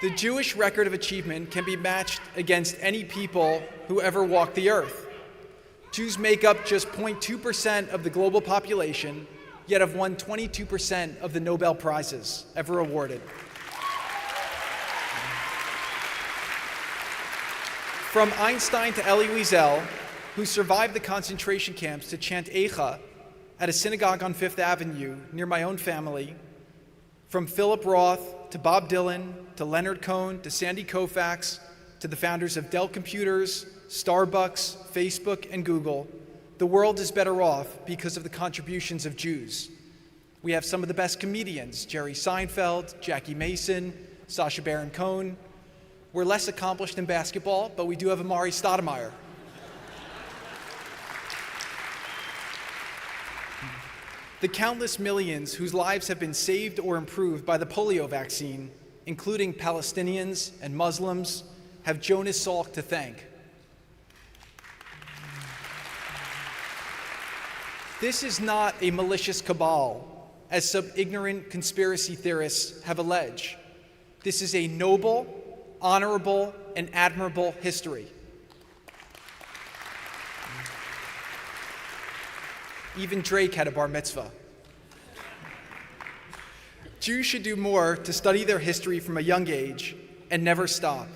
The Jewish record of achievement can be matched against any people who ever walked the earth. Jews make up just 0.2% of the global population, yet have won 22% of the Nobel Prizes ever awarded. From Einstein to Elie Wiesel, who survived the concentration camps to chant Eicha at a synagogue on Fifth Avenue near my own family, from Philip Roth to Bob Dylan to Leonard Cohen to Sandy Koufax to the founders of Dell Computers, Starbucks, Facebook, and Google, the world is better off because of the contributions of Jews. We have some of the best comedians, Jerry Seinfeld, Jackie Mason, Sacha Baron Cohen. We're less accomplished in basketball, but we do have Amari Stoudemire. the countless millions whose lives have been saved or improved by the polio vaccine, including Palestinians and Muslims, have Jonas Salk to thank. This is not a malicious cabal, as some ignorant conspiracy theorists have alleged. This is a noble, honorable, and admirable history. Even Drake had a bar mitzvah. Jews should do more to study their history from a young age and never stop.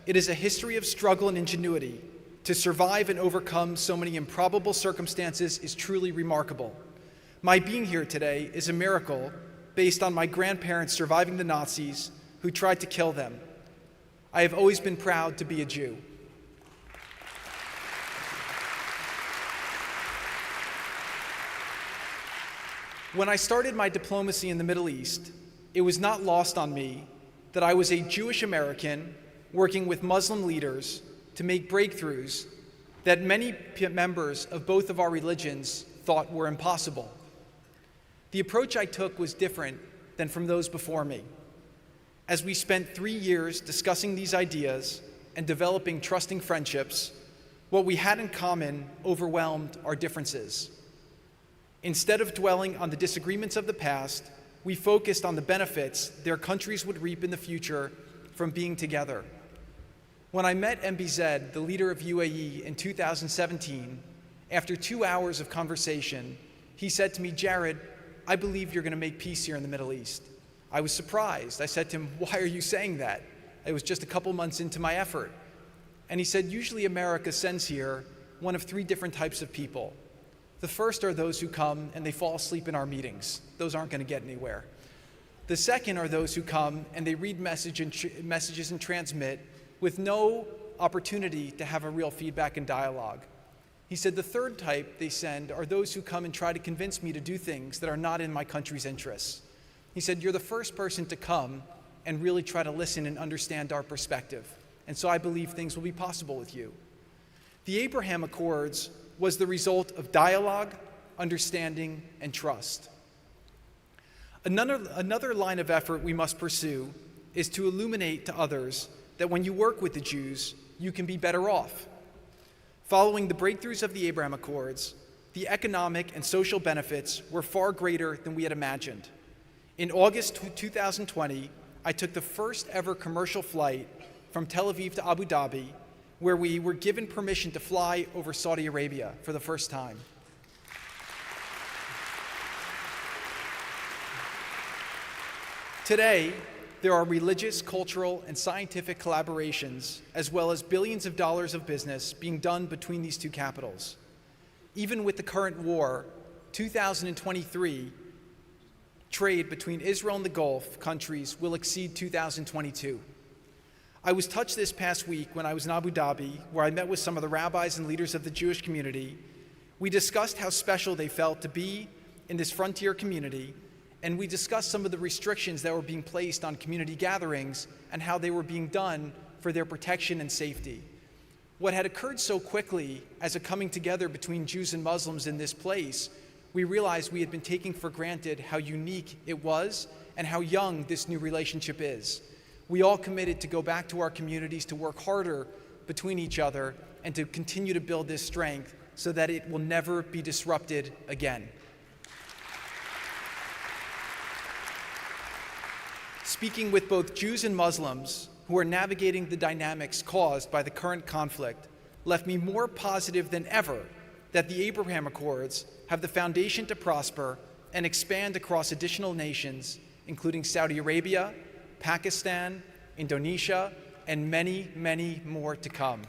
It is a history of struggle and ingenuity. To survive and overcome so many improbable circumstances is truly remarkable. My being here today is a miracle based on my grandparents surviving the Nazis who tried to kill them. I have always been proud to be a Jew. When I started my diplomacy in the Middle East, it was not lost on me that I was a Jewish American working with Muslim leaders to make breakthroughs that many members of both of our religions thought were impossible. The approach I took was different than from those before me. As we spent 3 years discussing these ideas and developing trusting friendships, what we had in common overwhelmed our differences. Instead of dwelling on the disagreements of the past, we focused on the benefits their countries would reap in the future from being together. When I met MBZ, the leader of UAE, in 2017, after 2 hours of conversation, he said to me, "Jared, I believe you're going to make peace here in the Middle East." I was surprised. I said to him, "Why are you saying that?" It was just a couple months into my effort. And he said, "Usually America sends here one of 3 different types of people. The first are those who come and they fall asleep in our meetings. Those aren't going to get anywhere. The second are those who come and they read messages and transmit with no opportunity to have a real feedback and dialogue." He said, "The third type they send are those who come and try to convince me to do things that are not in my country's interests." He said, "You're the first person to come and really try to listen and understand our perspective. And so I believe things will be possible with you." The Abraham Accords was the result of dialogue, understanding, and trust. Another line of effort we must pursue is to illuminate to others that when you work with the Jews, you can be better off. Following the breakthroughs of the Abraham Accords, the economic and social benefits were far greater than we had imagined. In August 2020, I took the first ever commercial flight from Tel Aviv to Abu Dhabi, where we were given permission to fly over Saudi Arabia for the first time. Today, there are religious, cultural, and scientific collaborations, as well as billions of dollars of business being done between these two capitals. Even with the current war, 2023 trade between Israel and the Gulf countries will exceed 2022. I was touched this past week when I was in Abu Dhabi, where I met with some of the rabbis and leaders of the Jewish community. We discussed how special they felt to be in this frontier community, and we discussed some of the restrictions that were being placed on community gatherings and how they were being done for their protection and safety. What had occurred so quickly as a coming together between Jews and Muslims in this place, we realized we had been taking for granted how unique it was and how young this new relationship is. We all committed to go back to our communities to work harder between each other and to continue to build this strength so that it will never be disrupted again. Speaking with both Jews and Muslims who are navigating the dynamics caused by the current conflict left me more positive than ever that the Abraham Accords have the foundation to prosper and expand across additional nations, including Saudi Arabia, Pakistan, Indonesia, and many, many more to come.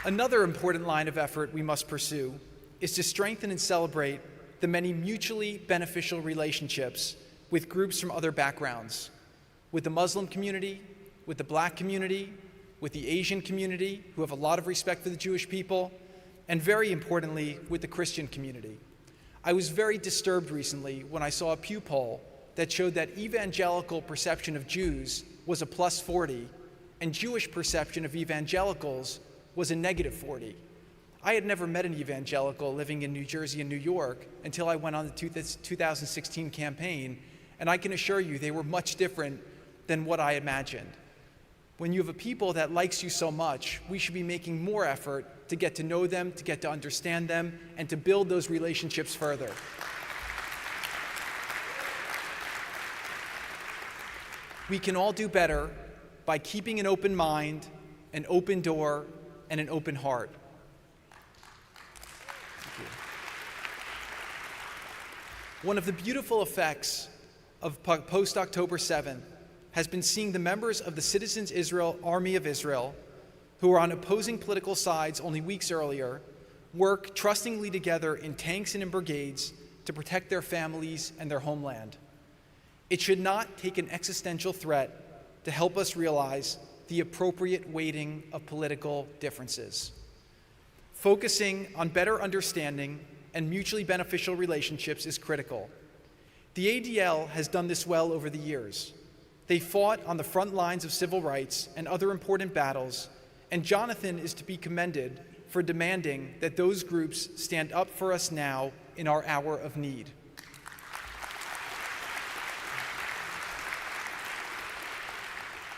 Another important line of effort we must pursue is to strengthen and celebrate the many mutually beneficial relationships with groups from other backgrounds, with the Muslim community, with the Black community, with the Asian community, who have a lot of respect for the Jewish people, and very importantly, with the Christian community. I was very disturbed recently when I saw a Pew poll that showed that evangelical perception of Jews was a +40, and Jewish perception of evangelicals was a -40. I had never met an evangelical living in New Jersey and New York until I went on the 2016 campaign, and I can assure you they were much different than what I imagined. When you have a people that likes you so much, we should be making more effort to get to know them, to get to understand them, and to build those relationships further. We can all do better by keeping an open mind, an open door, and an open heart. One of the beautiful effects of post-October 7th has been seeing the members of the Citizens Israel Army of Israel, who were on opposing political sides only weeks earlier, work trustingly together in tanks and in brigades to protect their families and their homeland. It should not take an existential threat to help us realize the appropriate weighting of political differences. Focusing on better understanding and mutually beneficial relationships is critical. The ADL has done this well over the years. They fought on the front lines of civil rights and other important battles, and Jonathan is to be commended for demanding that those groups stand up for us now in our hour of need.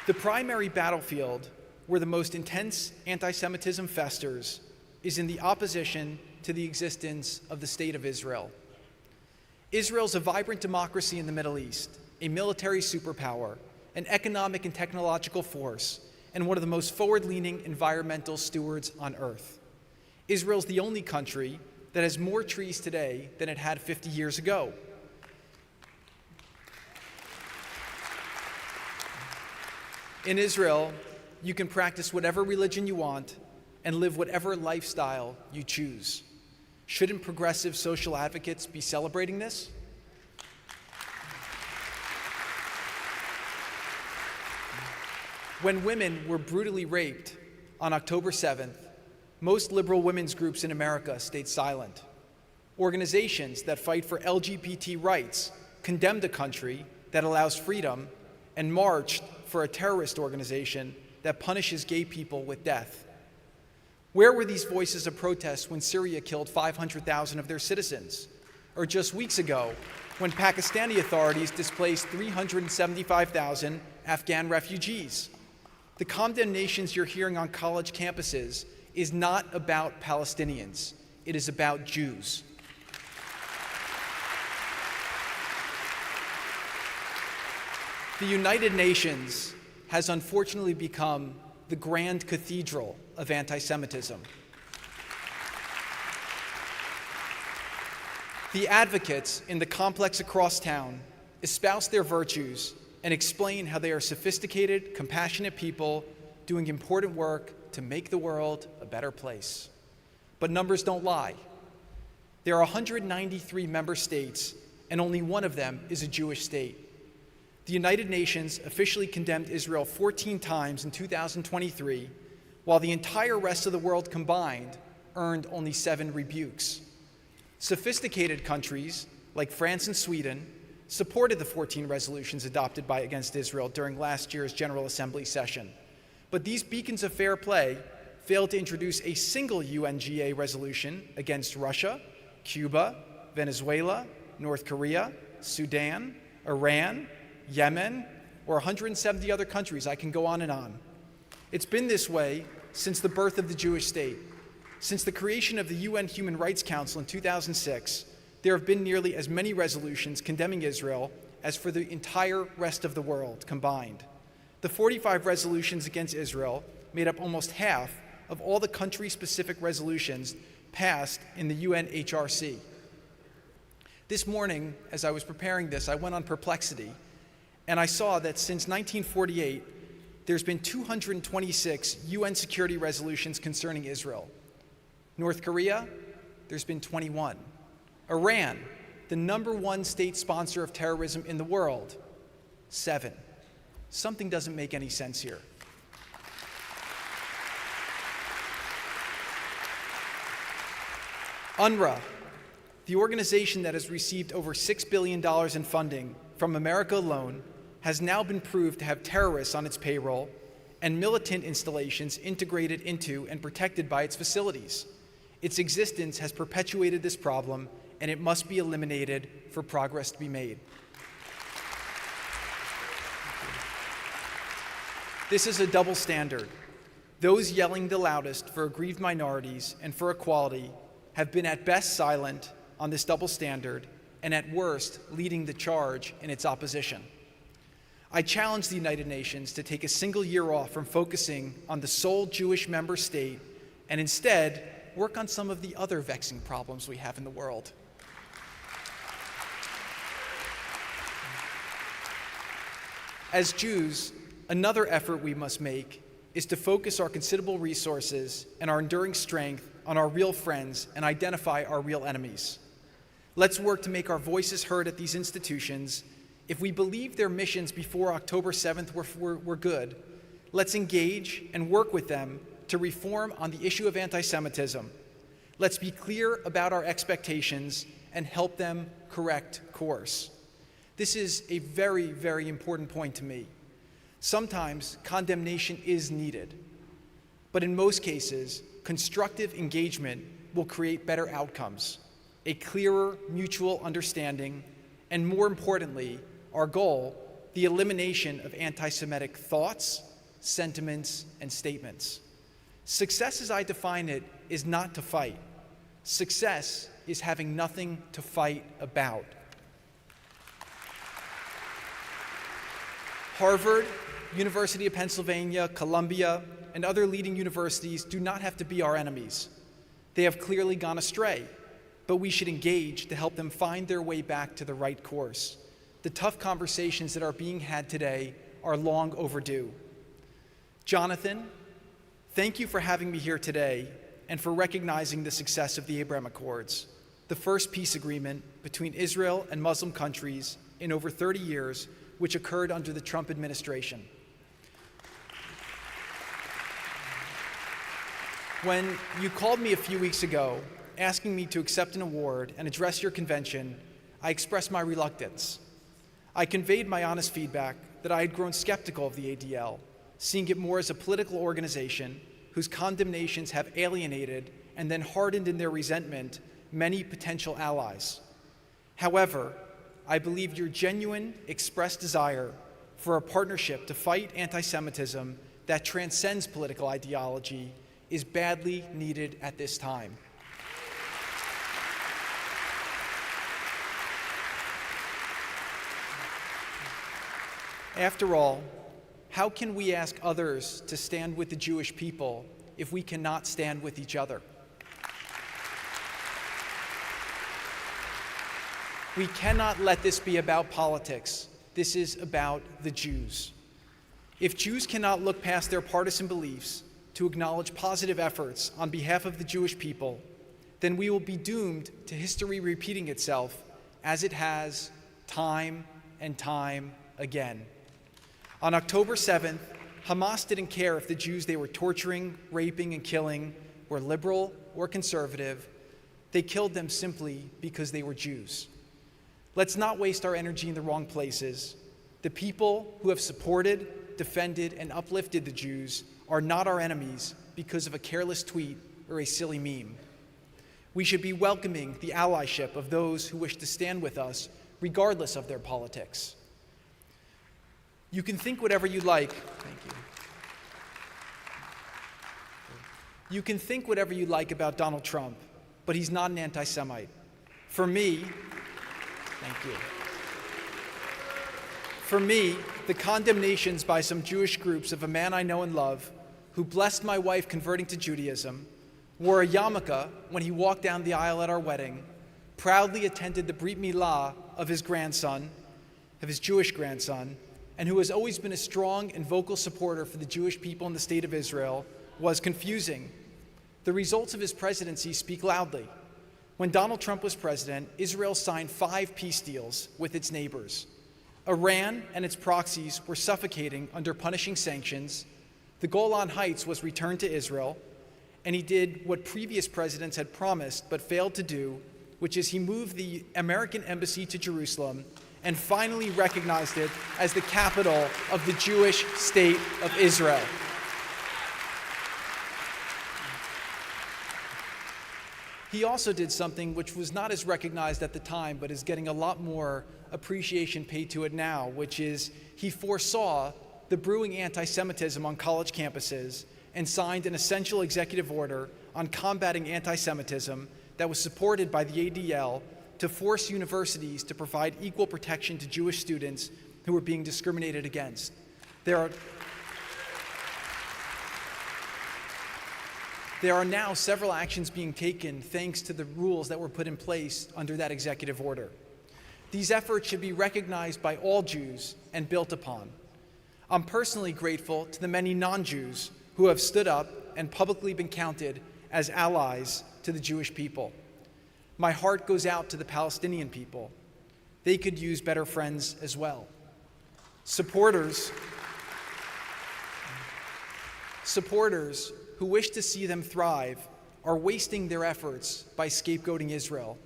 The primary battlefield where the most intense anti-Semitism festers is in the opposition to the existence of the State of Israel. Israel's a vibrant democracy in the Middle East, a military superpower, an economic and technological force, and one of the most forward-leaning environmental stewards on earth. Israel's the only country that has more trees today than it had 50 years ago. In Israel, you can practice whatever religion you want and live whatever lifestyle you choose. Shouldn't progressive social advocates be celebrating this? When women were brutally raped on October 7th, most liberal women's groups in America stayed silent. Organizations that fight for LGBT rights condemned a country that allows freedom and marched for a terrorist organization that punishes gay people with death. Where were these voices of protest when Syria killed 500,000 of their citizens? Or just weeks ago, when Pakistani authorities displaced 375,000 Afghan refugees? The condemnations you're hearing on college campuses is not about Palestinians. It is about Jews. The United Nations has unfortunately become the grand cathedral of anti-Semitism. The advocates in the complex across town espouse their virtues and explain how they are sophisticated, compassionate people doing important work to make the world a better place. But numbers don't lie. There are 193 member states, and only one of them is a Jewish state. The United Nations officially condemned Israel 14 times in 2023, while the entire rest of the world combined earned only 7 rebukes. Sophisticated countries like France and Sweden supported the 14 resolutions adopted against Israel during last year's General Assembly session. But these beacons of fair play failed to introduce a single UNGA resolution against Russia, Cuba, Venezuela, North Korea, Sudan, Iran, Yemen, or 170 other countries. I can go on and on. It's been this way since the birth of the Jewish state. Since the creation of the UN Human Rights Council in 2006, there have been nearly as many resolutions condemning Israel as for the entire rest of the world combined. The 45 resolutions against Israel made up almost half of all the country-specific resolutions passed in the UNHRC. This morning, as I was preparing this, I went on Perplexity, and I saw that since 1948, there's been 226 UN security resolutions concerning Israel. North Korea, there's been 21. Iran, the #1 state sponsor of terrorism in the world, 7. Something doesn't make any sense here. UNRWA, the organization that has received over $6 billion in funding from America alone, has now been proved to have terrorists on its payroll and militant installations integrated into and protected by its facilities. Its existence has perpetuated this problem, and it must be eliminated for progress to be made. This is a double standard. Those yelling the loudest for aggrieved minorities and for equality have been at best silent on this double standard, and at worst leading the charge in its opposition. I challenge the United Nations to take a single year off from focusing on the sole Jewish member state and instead work on some of the other vexing problems we have in the world. As Jews, another effort we must make is to focus our considerable resources and our enduring strength on our real friends and identify our real enemies. Let's work to make our voices heard at these institutions. If we believe their missions before October 7th were good, let's engage and work with them to reform on the issue of anti-Semitism. Let's be clear about our expectations and help them correct course. This is a very, very important point to me. Sometimes condemnation is needed, but in most cases, constructive engagement will create better outcomes, a clearer mutual understanding, and more importantly, our goal, the elimination of anti-Semitic thoughts, sentiments, and statements. Success, as I define it, is not to fight. Success is having nothing to fight about. Harvard, University of Pennsylvania, Columbia, and other leading universities do not have to be our enemies. They have clearly gone astray, but we should engage to help them find their way back to the right course. The tough conversations that are being had today are long overdue. Jonathan, thank you for having me here today and for recognizing the success of the Abraham Accords, the first peace agreement between Israel and Muslim countries in over 30 years, which occurred under the Trump administration. When you called me a few weeks ago asking me to accept an award and address your convention, I expressed my reluctance. I conveyed my honest feedback that I had grown skeptical of the ADL, seeing it more as a political organization whose condemnations have alienated and then hardened in their resentment many potential allies. However, I believe your genuine expressed desire for a partnership to fight anti-Semitism that transcends political ideology is badly needed at this time. After all, how can we ask others to stand with the Jewish people if we cannot stand with each other? We cannot let this be about politics. This is about the Jews. If Jews cannot look past their partisan beliefs to acknowledge positive efforts on behalf of the Jewish people, then we will be doomed to history repeating itself as it has time and time again. On October 7th, Hamas didn't care if the Jews they were torturing, raping, and killing were liberal or conservative. They killed them simply because they were Jews. Let's not waste our energy in the wrong places. The people who have supported, defended, and uplifted the Jews are not our enemies because of a careless tweet or a silly meme. We should be welcoming the allyship of those who wish to stand with us, regardless of their politics. You can think whatever you like. Thank you. You can think whatever you like about Donald Trump, but he's not an anti-Semite. For me, thank you. For me, the condemnations by some Jewish groups of a man I know and love, who blessed my wife converting to Judaism, wore a yarmulke when he walked down the aisle at our wedding, proudly attended the Brit Milah of his grandson, of his Jewish grandson, and who has always been a strong and vocal supporter for the Jewish people in the state of Israel, was confusing. The results of his presidency speak loudly. When Donald Trump was president, Israel signed 5 peace deals with its neighbors. Iran and its proxies were suffocating under punishing sanctions. The Golan Heights was returned to Israel, and he did what previous presidents had promised but failed to do, which is he moved the American embassy to Jerusalem and finally recognized it as the capital of the Jewish state of Israel. he also did something which was not as recognized at the time, but is getting a lot more appreciation paid to it now, which is he foresaw the brewing anti-Semitism on college campuses and signed an essential executive order on combating anti-Semitism that was supported by the ADL to force universities to provide equal protection to Jewish students who were being discriminated against. There are now several actions being taken thanks to the rules that were put in place under that executive order. These efforts should be recognized by all Jews and built upon. I'm personally grateful to the many non-Jews who have stood up and publicly been counted as allies to the Jewish people. My heart goes out to the Palestinian people. They could use better friends as well. Supporters who wish to see them thrive are wasting their efforts by scapegoating Israel.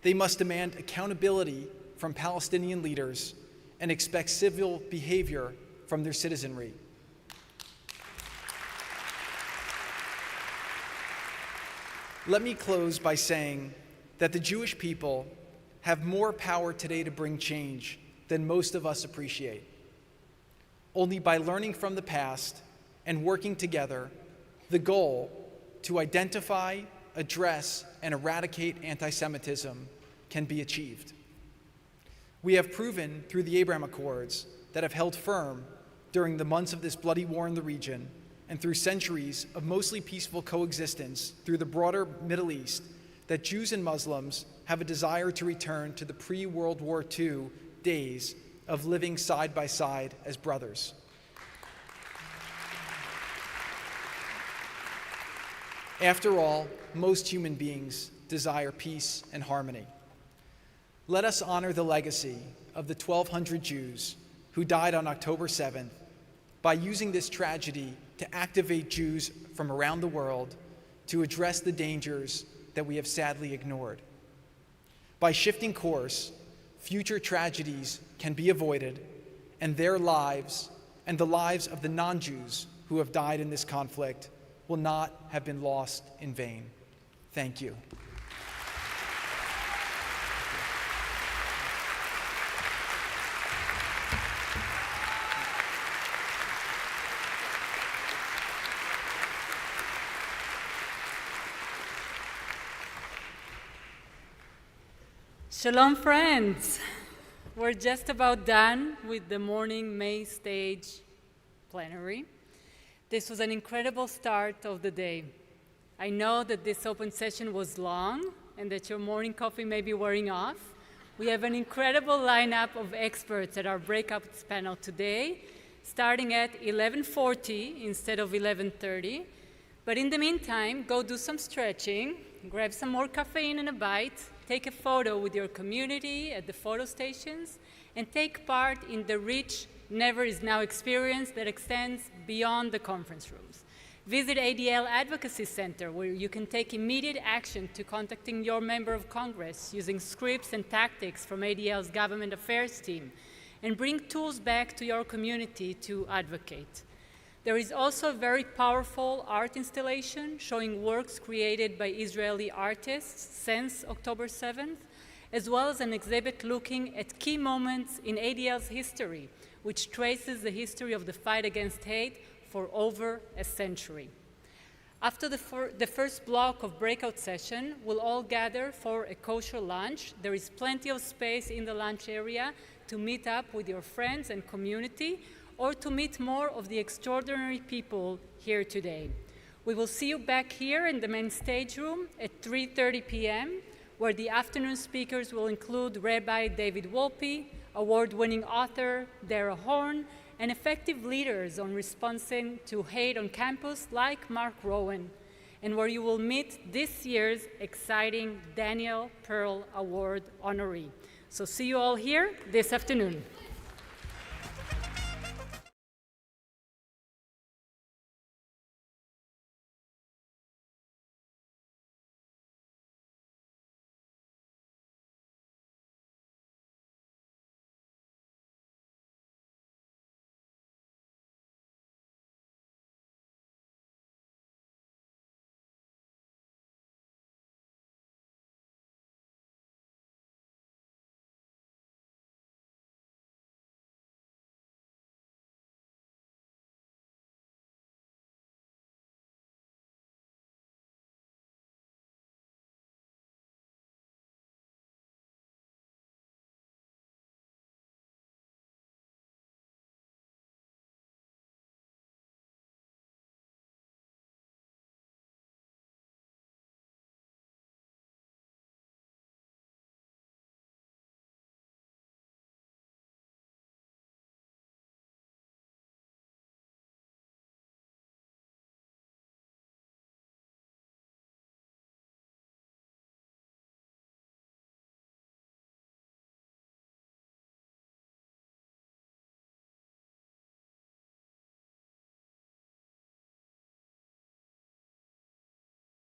They must demand accountability from Palestinian leaders and expect civil behavior from their citizenry. Let me close by saying that the Jewish people have more power today to bring change than most of us appreciate. Only by learning from the past and working together, the goal to identify, address, and eradicate anti-Semitism can be achieved. We have proven through the Abraham Accords that have held firm during the months of this bloody war in the region and through centuries of mostly peaceful coexistence through the broader Middle East that Jews and Muslims have a desire to return to the pre-World War II days of living side by side as brothers. After all, most human beings desire peace and harmony. Let us honor the legacy of the 1,200 Jews who died on October 7th by using this tragedy to activate Jews from around the world to address the dangers that we have sadly ignored. By shifting course, future tragedies can be avoided, and their lives and the lives of the non-Jews who have died in this conflict will not have been lost in vain. Thank you. Shalom, friends. We're just about done with the morning Mainstage plenary. This was an incredible start of the day. I know that this open session was long and that your morning coffee may be wearing off. We have an incredible lineup of experts at our breakout panel today, starting at 11:40 instead of 11:30. But in the meantime, go do some stretching, grab some more caffeine and a bite, take a photo with your community at the photo stations, and take part in the rich Never is Now experience that extends beyond the conference rooms. Visit ADL Advocacy Center, where you can take immediate action to contacting your member of Congress using scripts and tactics from ADL's government affairs team, and bring tools back to your community to advocate. There is also a very powerful art installation showing works created by Israeli artists since October 7th, as well as an exhibit looking at key moments in ADL's history, which traces the history of the fight against hate for over a century. After the first block of breakout session, we'll all gather for a kosher lunch. There is plenty of space in the lunch area to meet up with your friends and community, or to meet more of the extraordinary people here today. We will see you back here in the main stage room at 3:30 p.m., where the afternoon speakers will include Rabbi David Wolpe, award-winning author Dara Horn, and effective leaders on responding to hate on campus like Mark Rowan, and where you will meet this year's exciting Daniel Pearl Award honoree. So see you all here this afternoon.